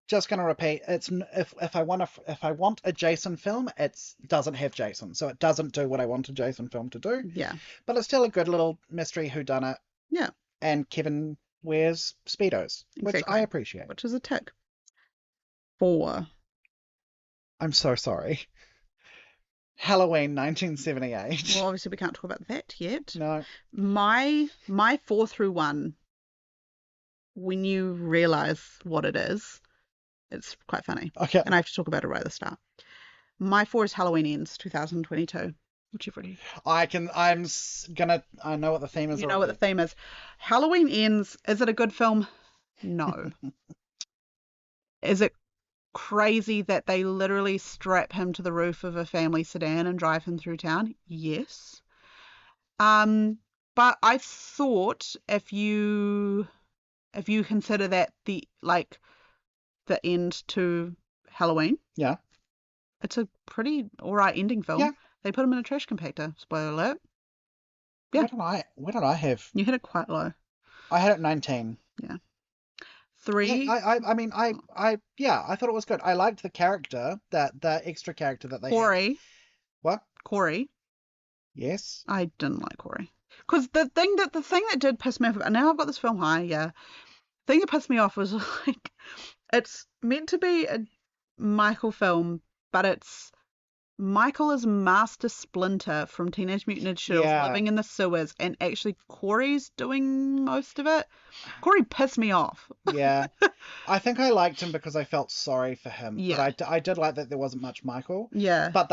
B: just going to repeat, it's if I want a Jason film, it doesn't have Jason, so it doesn't do what I want a Jason film to do.
C: Yeah.
B: But it's still a good little mystery whodunit.
C: Yeah.
B: And Kevin wears Speedos, which I appreciate.
C: Which is a tick. 4.
B: I'm so sorry. Halloween 1978.
C: Well, obviously we can't talk about that yet.
B: No.
C: My 4 through 1, when you realise what it is, it's quite funny.
B: Okay.
C: And I have to talk about it right at the start. My 4 is Halloween Ends 2022. Which you've already...
B: I know what the theme is.
C: You know what the theme is. Halloween Ends, is it a good film? No. Is it crazy that they literally strap him to the roof of a family sedan and drive him through town? Yes. But I thought if you consider that the end to Halloween,
B: yeah,
C: it's a pretty alright ending film.
B: Yeah.
C: They put him in a trash compactor. Spoiler alert. Yeah.
B: What did I have?
C: You hit it quite low.
B: I had it 19.
C: Yeah. 3.
B: I thought it was good. I liked the character, the extra character that they
C: Corey.
B: had. What?
C: Corey.
B: Yes.
C: I didn't like Corey. Because the thing that did piss me off, and now I've got this film high, yeah. The thing that pissed me off was like, it's meant to be a Michael film, but it's Michael is Master Splinter from Teenage Mutant Ninja Turtles
B: Yeah.
C: living in the sewers, and actually Corey's doing most of it. Corey pissed me off.
B: Yeah. I think I liked him because I felt sorry for him.
C: Yeah.
B: But I did like that there wasn't much Michael.
C: Yeah.
B: But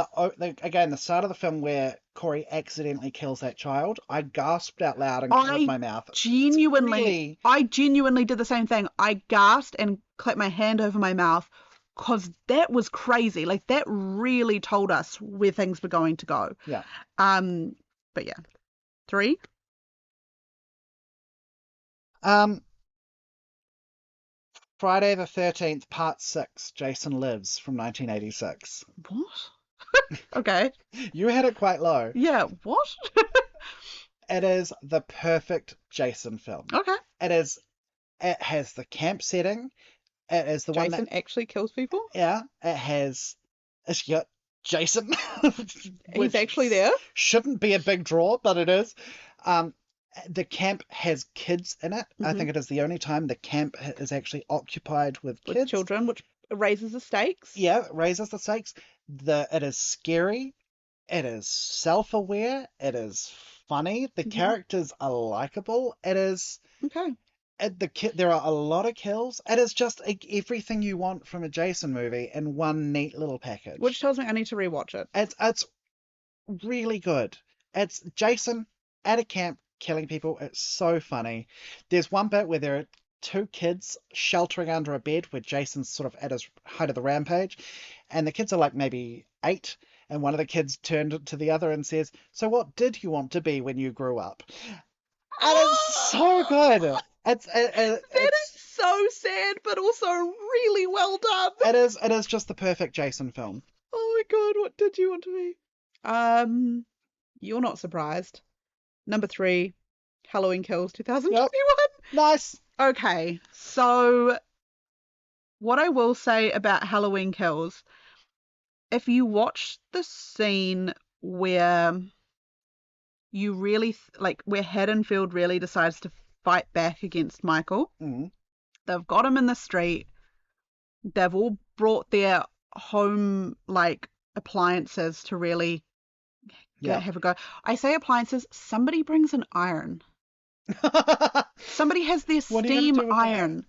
B: again, the start of the film where Corey accidentally kills that child, I gasped out loud and closed my mouth.
C: I genuinely did the same thing. I gasped and clapped my hand over my mouth because that was crazy. Like, that really told us where things were going to go.
B: Yeah.
C: But yeah. 3?
B: Friday the 13th, Part 6, Jason Lives from 1986.
C: What? Okay.
B: You had it quite low.
C: Yeah, what?
B: It is the perfect Jason film.
C: Okay.
B: It has the camp setting. It is the one
C: Jason actually kills people?
B: Yeah, it's got Jason.
C: He's actually there?
B: Shouldn't be a big draw, but it is. The camp has kids in it. I think it is the only time the camp is actually occupied with kids.
C: With children, which raises the stakes.
B: Yeah, it raises the stakes. It is scary. It is self-aware. It is funny. The characters are likable. It is...
C: Okay.
B: There are a lot of kills. It is just everything you want from a Jason movie in one neat little package.
C: Which tells me I need to rewatch it.
B: It's really good. It's Jason at a camp killing people. It's so funny. There's one bit where there are 2 kids sheltering under a bed where Jason's sort of at his height of the rampage, and the kids are like maybe 8, and one of the kids turned to the other and says, "So what did you want to be when you grew up?" And it's so good. That
C: is so sad, but also really well done.
B: It is just the perfect Jason film.
C: Oh my god, what did you want to be? You're not surprised. Number 3, Halloween Kills 2021.
B: Yep. Nice.
C: Okay, so what I will say about Halloween Kills, if you watch the scene where you really where Haddonfield really decides to fight back against Michael. They've got him in the street. They've all brought their home appliances to really have a go. I say appliances. Somebody brings an iron. Somebody has their steam iron.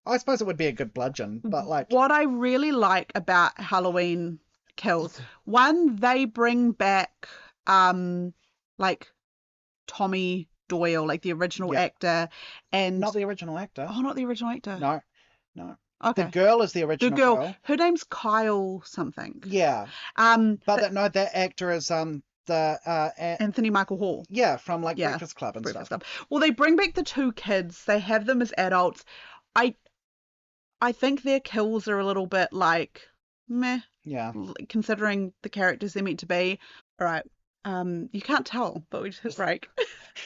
B: I suppose it would be a good bludgeon, but
C: what I really like about Halloween Kills, one, they bring back Tommy Doyle, the original actor, and
B: not the original actor.
C: Oh, not the original actor.
B: No.
C: Okay.
B: The girl is the original girl.
C: Her name's Kyle something.
B: Yeah. That actor is
C: Anthony Michael Hall.
B: Yeah, from Breakfast Club and stuff.
C: Well, they bring back the 2 kids. They have them as adults. I think their kills are a little bit meh.
B: Yeah.
C: Considering the characters they're meant to be. All right. You can't tell, but we just hit break.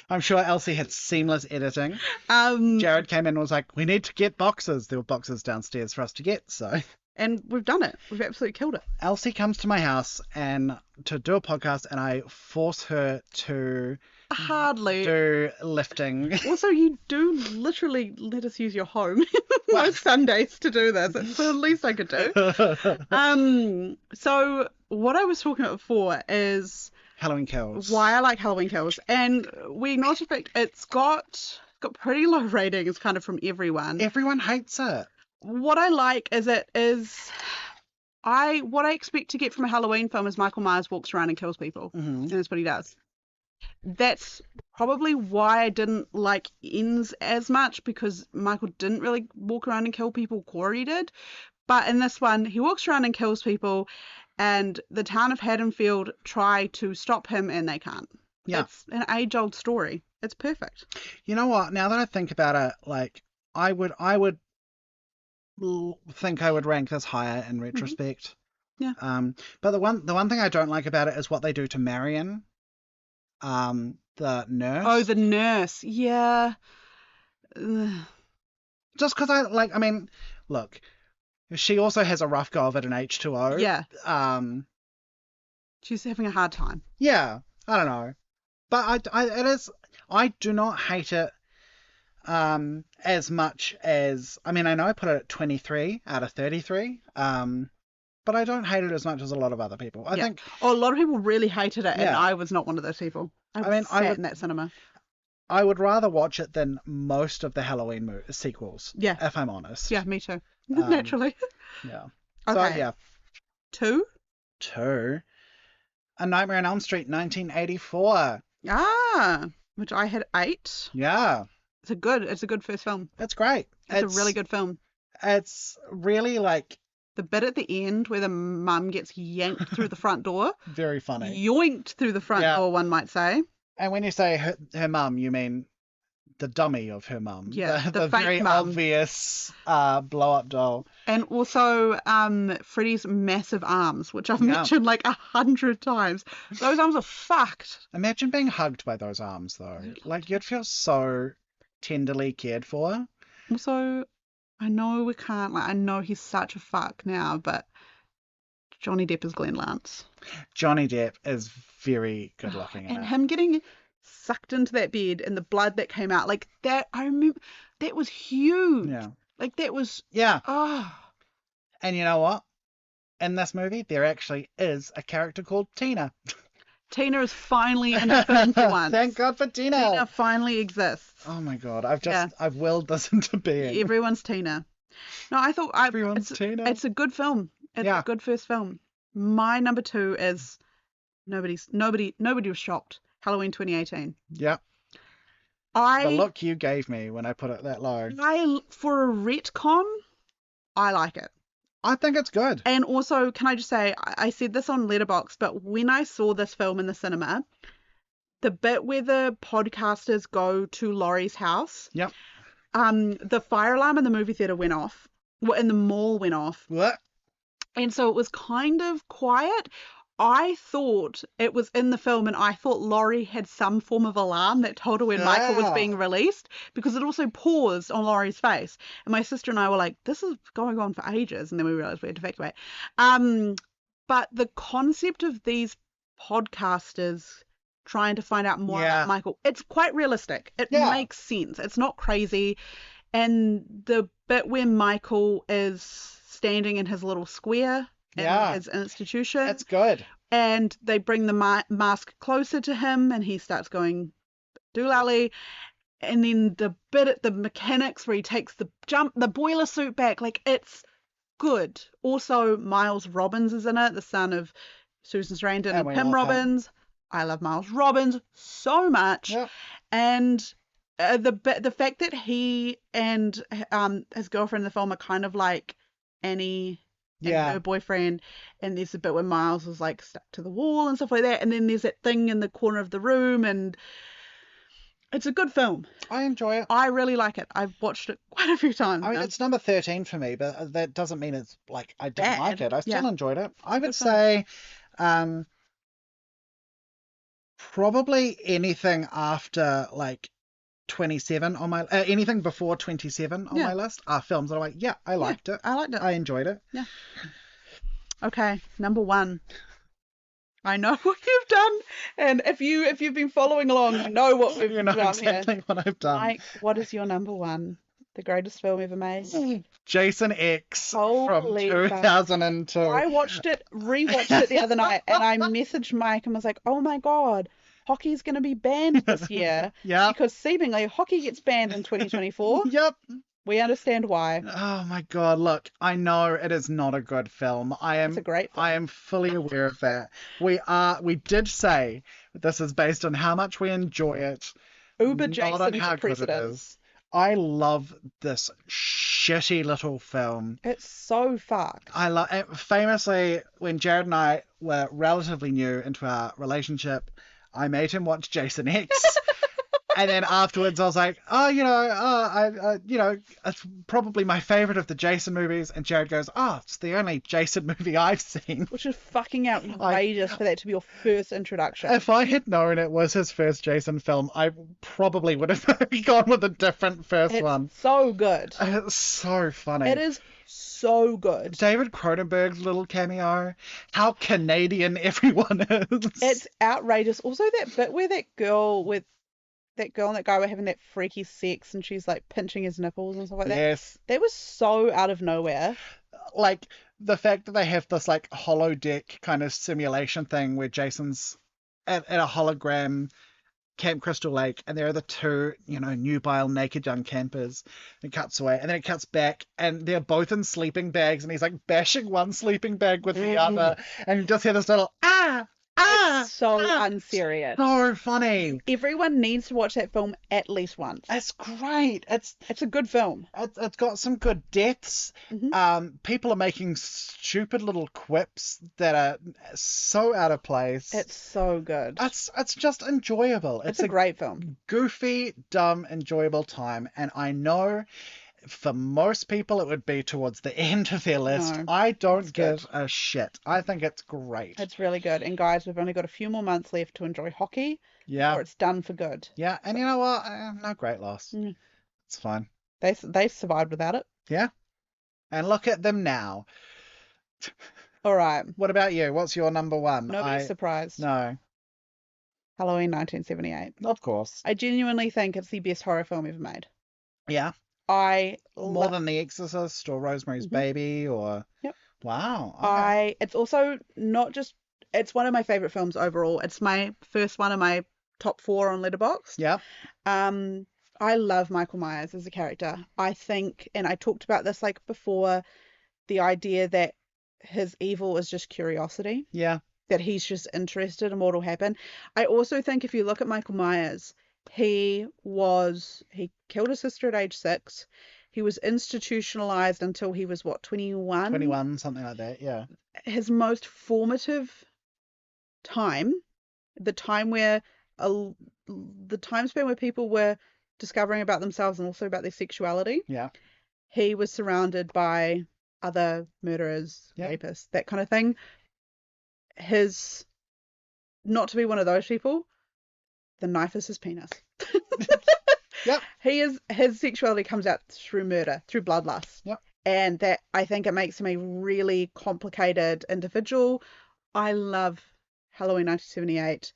B: I'm sure Elsie had seamless editing. Jared came in and was like, "We need to get boxes." There were boxes downstairs for us to get, so.
C: And we've done it. We've absolutely killed it.
B: Elsie comes to my house and to do a podcast, and I force her to
C: hardly
B: do lifting.
C: Also, you do literally let us use your home most Sundays to do this. It's the least I could do. So what I was talking about before is
B: Halloween Kills.
C: Why I like Halloween Kills, and we acknowledge the fact it's got pretty low ratings, kind of from everyone.
B: Everyone hates it.
C: What I like is what I expect to get from a Halloween film is Michael Myers walks around and kills people, and that's what he does. That's probably why I didn't like Ends as much, because Michael didn't really walk around and kill people. Corey did. But in this one, he walks around and kills people, and the town of Haddonfield try to stop him, and they can't. Yeah. It's an age-old story. It's perfect.
B: You know what? Now that I think about it, I would think I would rank this higher in retrospect.
C: Yeah.
B: But the one thing I don't like about it is what they do to Marion. The nurse.
C: Oh, the nurse. Yeah.
B: Just because look, she also has a rough go of it in H2O.
C: Yeah. She's having a hard time.
B: Yeah, I don't know. But I do not hate it as much as, I mean, I know I put it at 23 out of 33, but I don't hate it as much as a lot of other people. I think.
C: Oh, a lot of people really hated it, and
B: Yeah.
C: I was not one of those people. I sat in that cinema.
B: I would rather watch it than most of the Halloween sequels.
C: Yeah.
B: If I'm honest.
C: Yeah, me too. Naturally.
B: Yeah.
C: Okay.
B: So, yeah.
C: 2?
B: 2. A Nightmare on Elm Street, 1984.
C: Ah, which I had 8.
B: Yeah.
C: It's a good first film.
B: It's great.
C: It's a really good film.
B: It's really like...
C: The bit at the end where the mum gets yanked through the front door.
B: Very funny.
C: Yoinked through the front door, one might say.
B: And when you say her mum, you mean the dummy of her mum.
C: Yeah,
B: the
C: fake
B: very
C: mum.
B: obvious blow-up doll.
C: And also Freddy's massive arms, which I've mentioned like 100 times. Those arms are fucked.
B: Imagine being hugged by those arms, though. Like, you'd feel so tenderly cared for.
C: Also, I know we can't, like, I know he's such a fuck now, but Johnny Depp is Glenn Lance.
B: Johnny Depp is very good looking.
C: And him getting sucked into that bed and the blood that came out, like that, I remember, that was huge.
B: Yeah.
C: Like that was,
B: yeah.
C: Oh.
B: And you know what? In this movie, there actually is a character called Tina.
C: Tina is finally in a film for once.
B: Thank God for Tina.
C: Tina finally exists.
B: Oh my God. I've willed this into being.
C: Everyone's Tina. No, I thought
B: Everyone's Tina.
C: It's a good film. It's a good first film. My number 2 is nobody was shocked. Halloween 2018.
B: Yeah. The look you gave me when I put it that low.
C: For a retcon, I like it.
B: I think it's good.
C: And also, can I just say, I said this on Letterboxd, but when I saw this film in the cinema, the bit where the podcasters go to Laurie's house,
B: yep.
C: The fire alarm in the movie theater went off. Well, in the mall went off.
B: What?
C: And so it was kind of quiet. I thought it was in the film, and I thought Laurie had some form of alarm that told her when Michael was being released, because it also paused on Laurie's face. And my sister and I were like, this is going on for ages. And then we realized we had to evacuate. But the concept of these podcasters trying to find out more about Michael, it's quite realistic. It makes sense. It's not crazy. And the bit where Michael is standing in his little square in his institution.
B: It's good.
C: And they bring the mask closer to him, and he starts going doolally. And then the bit at the mechanics where he takes the boiler suit back, like, it's good. Also, Miles Robbins is in it, the son of Susan Sarandon and Tim Robbins. I love Miles Robbins so much.
B: Yep.
C: And the fact that he and his girlfriend in the film are kind of like Annie and her boyfriend, and there's a bit where Miles is like stuck to the wall and stuff like that, and then there's that thing in the corner of the room, and it's a good film.
B: I enjoy it.
C: I really like it. I've watched it quite a few times.
B: I mean, it's number 13 for me, but that doesn't mean it's like I didn't like it. I still enjoyed it. I would say probably anything after like 27 on my anything before 27 on my list are films that I'm like, I liked it.
C: I liked it.
B: I enjoyed it.
C: Yeah. Okay, number 1. I know what you've done, and if you've been following along, you know what we've done
B: exactly
C: here.
B: What I've done.
C: Mike, what is your number 1? The greatest film ever made?
B: Jason X
C: Holy
B: from 2002.
C: I rewatched it the other night, and I messaged Mike and was like, oh my God, hockey's going to be banned this year.
B: Yeah.
C: Because seemingly hockey gets banned in 2024.
B: Yep.
C: We understand why.
B: Oh my God, look, I know it is not a good film.
C: It's a great film.
B: I am fully aware of that. We did say this is based on how much we enjoy it.
C: Uber
B: not
C: Jason
B: on how
C: for
B: good it
C: president.
B: is. I love this shitty little film.
C: It's so fucked.
B: Famously, when Jared and I were relatively new into our relationship, I made him watch Jason X. And then afterwards I was like, it's probably my favorite of the Jason movies. And Jared goes, it's the only Jason movie I've seen.
C: Which is fucking outrageous for that to be your first introduction.
B: If I had known it was his first Jason film, I probably would have gone with a different first one.
C: So good.
B: It's so funny.
C: It is so good.
B: David Cronenberg's little cameo. How Canadian everyone is.
C: It's outrageous. Also, that bit where that girl and that guy were having that freaky sex and she's like pinching his nipples and stuff like that.
B: Yes.
C: That was so out of nowhere.
B: Like the fact that they have this like holodeck kind of simulation thing where Jason's at a hologram Camp Crystal Lake, and there are the two, nubile naked young campers. It cuts away, and then it cuts back, and they're both in sleeping bags, and he's like bashing one sleeping bag with the other, and you just hear this little
C: It's so unserious.
B: So funny.
C: Everyone needs to watch that film at least once.
B: It's great. It's
C: a good film.
B: It's got some good deaths.
C: Mm-hmm.
B: People are making stupid little quips that are so out of place.
C: It's so good.
B: It's just enjoyable.
C: It's a great film.
B: Goofy, dumb, enjoyable time. And I know for most people it would be towards the end of their list.
C: No,
B: I don't give a shit. I think it's great.
C: It's really good. And guys, we've only got a few more months left to enjoy hockey.
B: Yeah.
C: Or it's done for good.
B: Yeah, and you know what? No great loss. It's fine.
C: They survived without it.
B: Yeah. And look at them now.
C: All right.
B: What about you? What's your number one?
C: Nobody's surprised.
B: No.
C: Halloween 1978.
B: Of course.
C: I genuinely think it's the best horror film ever made.
B: Yeah. More than The Exorcist or Rosemary's Baby or...
C: Yep.
B: Wow. Okay.
C: It's also not just... It's one of my favorite films overall. It's my first one of my top 4 on Letterboxd.
B: Yeah.
C: I love Michael Myers as a character. I think, and I talked about this like before, the idea that his evil is just curiosity.
B: Yeah.
C: That he's just interested in what will happen. I also think if you look at Michael Myers, he killed his sister at age 6. He was institutionalized until he was 21?
B: 21, something like that, yeah.
C: His most formative time, the time span where people were discovering about themselves and also about their sexuality.
B: Yeah.
C: He was surrounded by other murderers, rapists, that kind of thing. Not to be one of those people, the knife is his penis.
B: Yep.
C: His sexuality comes out through murder, through bloodlust.
B: Yep.
C: And that, I think it makes him a really complicated individual. I love Halloween 1978.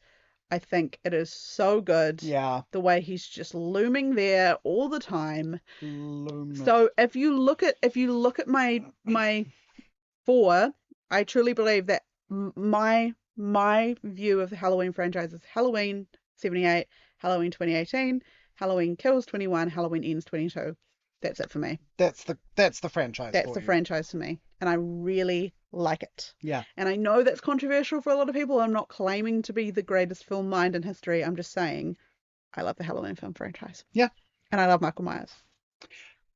C: I think it is so good.
B: Yeah.
C: The way he's just looming there all the time.
B: Looming.
C: So if you look at my 4, I truly believe that my view of the Halloween franchise is Halloween 78, Halloween 2018, Halloween kills 21, Halloween ends 22. That's it for me.
B: That's the franchise.
C: That's the franchise for me, and I really like it.
B: Yeah.
C: And I know that's controversial for a lot of people. I'm not claiming to be the greatest film mind in history. I'm just saying I love the Halloween film franchise.
B: Yeah.
C: And I love Michael Myers.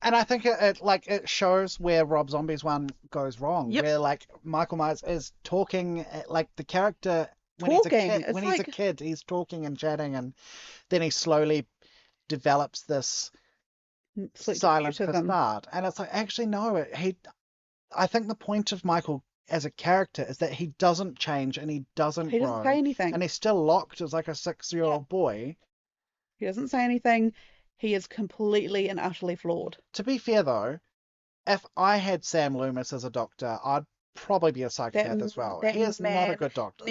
B: And I think it shows where Rob Zombie's one goes wrong.
C: Yep.
B: Where like Michael Myers is talking, like the character when he's a kid, he's talking and chatting, and then he slowly develops this silent facade. And it's like, actually no, I think the point of Michael as a character is that he doesn't change and he doesn't
C: say anything.
B: And he's still locked as like a 6-year-old boy.
C: He doesn't say anything. He is completely and utterly flawed.
B: To be fair, though, if I had Sam Loomis as a doctor, I'd probably be a psychopath as well. He is not a good doctor.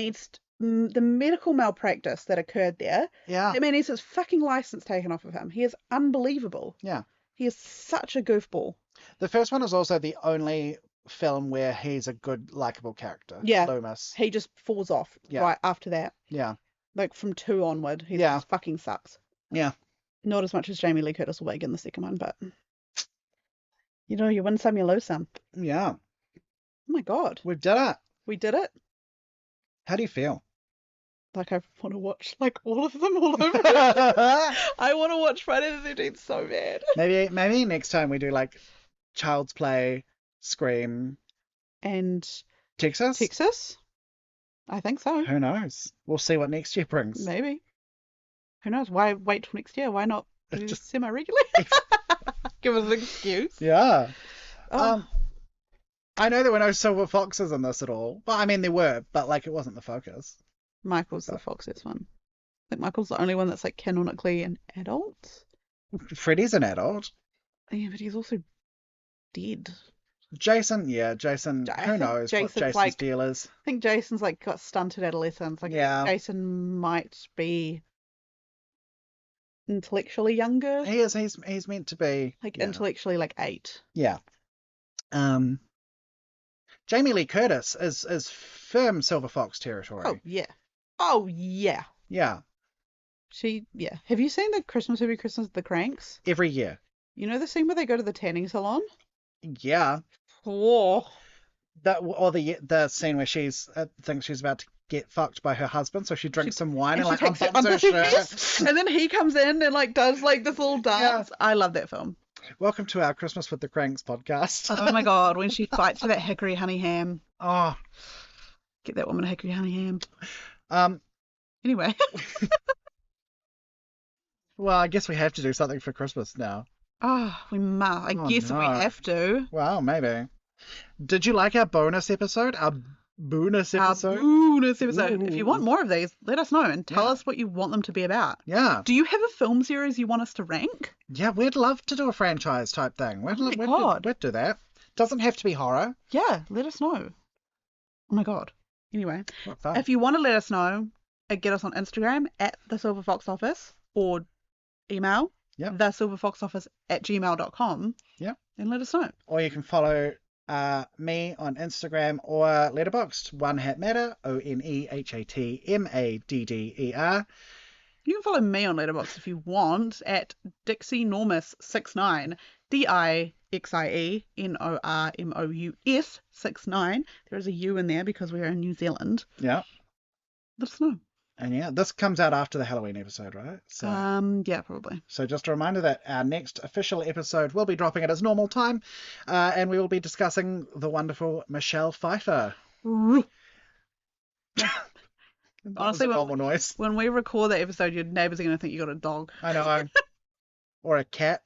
C: The medical malpractice that occurred there.
B: Yeah.
C: I mean, needs his fucking license taken off of him. He is unbelievable.
B: Yeah.
C: He is such a goofball.
B: The first one is also the only film where he's a good, likable character.
C: Yeah.
B: Loomis.
C: He just falls off right after that.
B: Yeah.
C: Like from 2 onward. He just fucking sucks.
B: Yeah.
C: Not as much as Jamie Lee Curtis will wig in the second one, but you win some, you lose some.
B: Yeah.
C: Oh my God.
B: We did it.
C: We did it.
B: How do you feel?
C: Like I want to watch like all of them all over again. I want to watch Friday the 13th so bad.
B: Maybe next time we do like Child's Play, Scream,
C: and
B: Texas?
C: I think so.
B: Who knows? We'll see what next year brings.
C: Maybe. Who knows? Why wait till next year? Why not do just semi-regularly? Give us an excuse.
B: Yeah.
C: Oh.
B: I know there were no silver foxes in this at all. Well, I mean, there were, but like it wasn't the focus.
C: Michael's the foxiest one. I think Michael's the only one that's like canonically an adult.
B: Freddy's an adult.
C: Yeah, but he's also dead.
B: Jason, who knows what Jason's
C: like,
B: deal is.
C: I think Jason's like got stunted adolescence. Like,
B: Yeah.
C: Jason might be intellectually younger.
B: He is. He's meant to be.
C: Like,
B: yeah.
C: intellectually, like 8.
B: Yeah. Jamie Lee Curtis is firm Silver Fox territory.
C: Oh, yeah. Oh, yeah.
B: Yeah.
C: Yeah. Have you seen the Christmas Every Christmas, The Cranks?
B: Every year.
C: You know the scene where they go to the tanning salon?
B: Yeah.
C: Oh.
B: The scene where she's thinks she's about to get fucked by her husband, so she drinks some wine and like
C: takes
B: unbuttons her shirt.
C: and then he comes in and like does like this little dance. Yeah. I love that film.
B: Welcome to our Christmas with the Cranks podcast.
C: Oh my god, when she fights for that hickory honey ham.
B: Oh.
C: Get that woman a hickory honey ham. Anyway.
B: Well, I guess we have to do something for Christmas now.
C: Oh, we must. I guess we have to.
B: Well, maybe. Did you like our bonus episode? Our Boo-nus episode?
C: Our Boo-nus episode.
B: Ooh.
C: If you want more of these, let us know and tell us what you want them to be about.
B: Yeah.
C: Do you have a film series you want us to rank?
B: Yeah, we'd love to do a franchise type thing. We'd do that. Doesn't have to be horror.
C: Yeah, let us know. Oh my god. Anyway,
B: what fun.
C: If you want to let us know, get us on Instagram at the Silver Fox Office or email thesilverfoxoffice@gmail.com.
B: Yeah.
C: And let us know.
B: Or you can follow me on Instagram or Letterboxd, One Hat Matter, ONEHATMADDER.
C: You can follow me on Letterboxd if you want at DixieNormus69, DIXIENORMOUS 69. There is a U in there because we're in New Zealand.
B: Yeah.
C: Let us know.
B: And yeah, this comes out after the Halloween episode, right? So,
C: yeah, probably.
B: So just a reminder that our next official episode will be dropping at its normal time, and we will be discussing the wonderful Michelle Pfeiffer.
C: Honestly,
B: noise.
C: When we record that episode, your neighbours are going to think you got a dog.
B: I know. Or a cat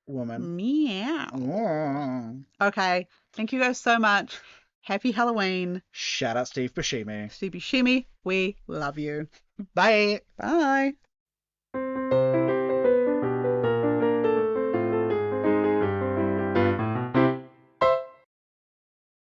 B: woman.
C: Meow.
B: Oh.
C: Okay. Thank you guys so much. Happy Halloween.
B: Shout out Steve Buscemi.
C: Steve Buscemi, we love you.
B: Bye.
C: Bye.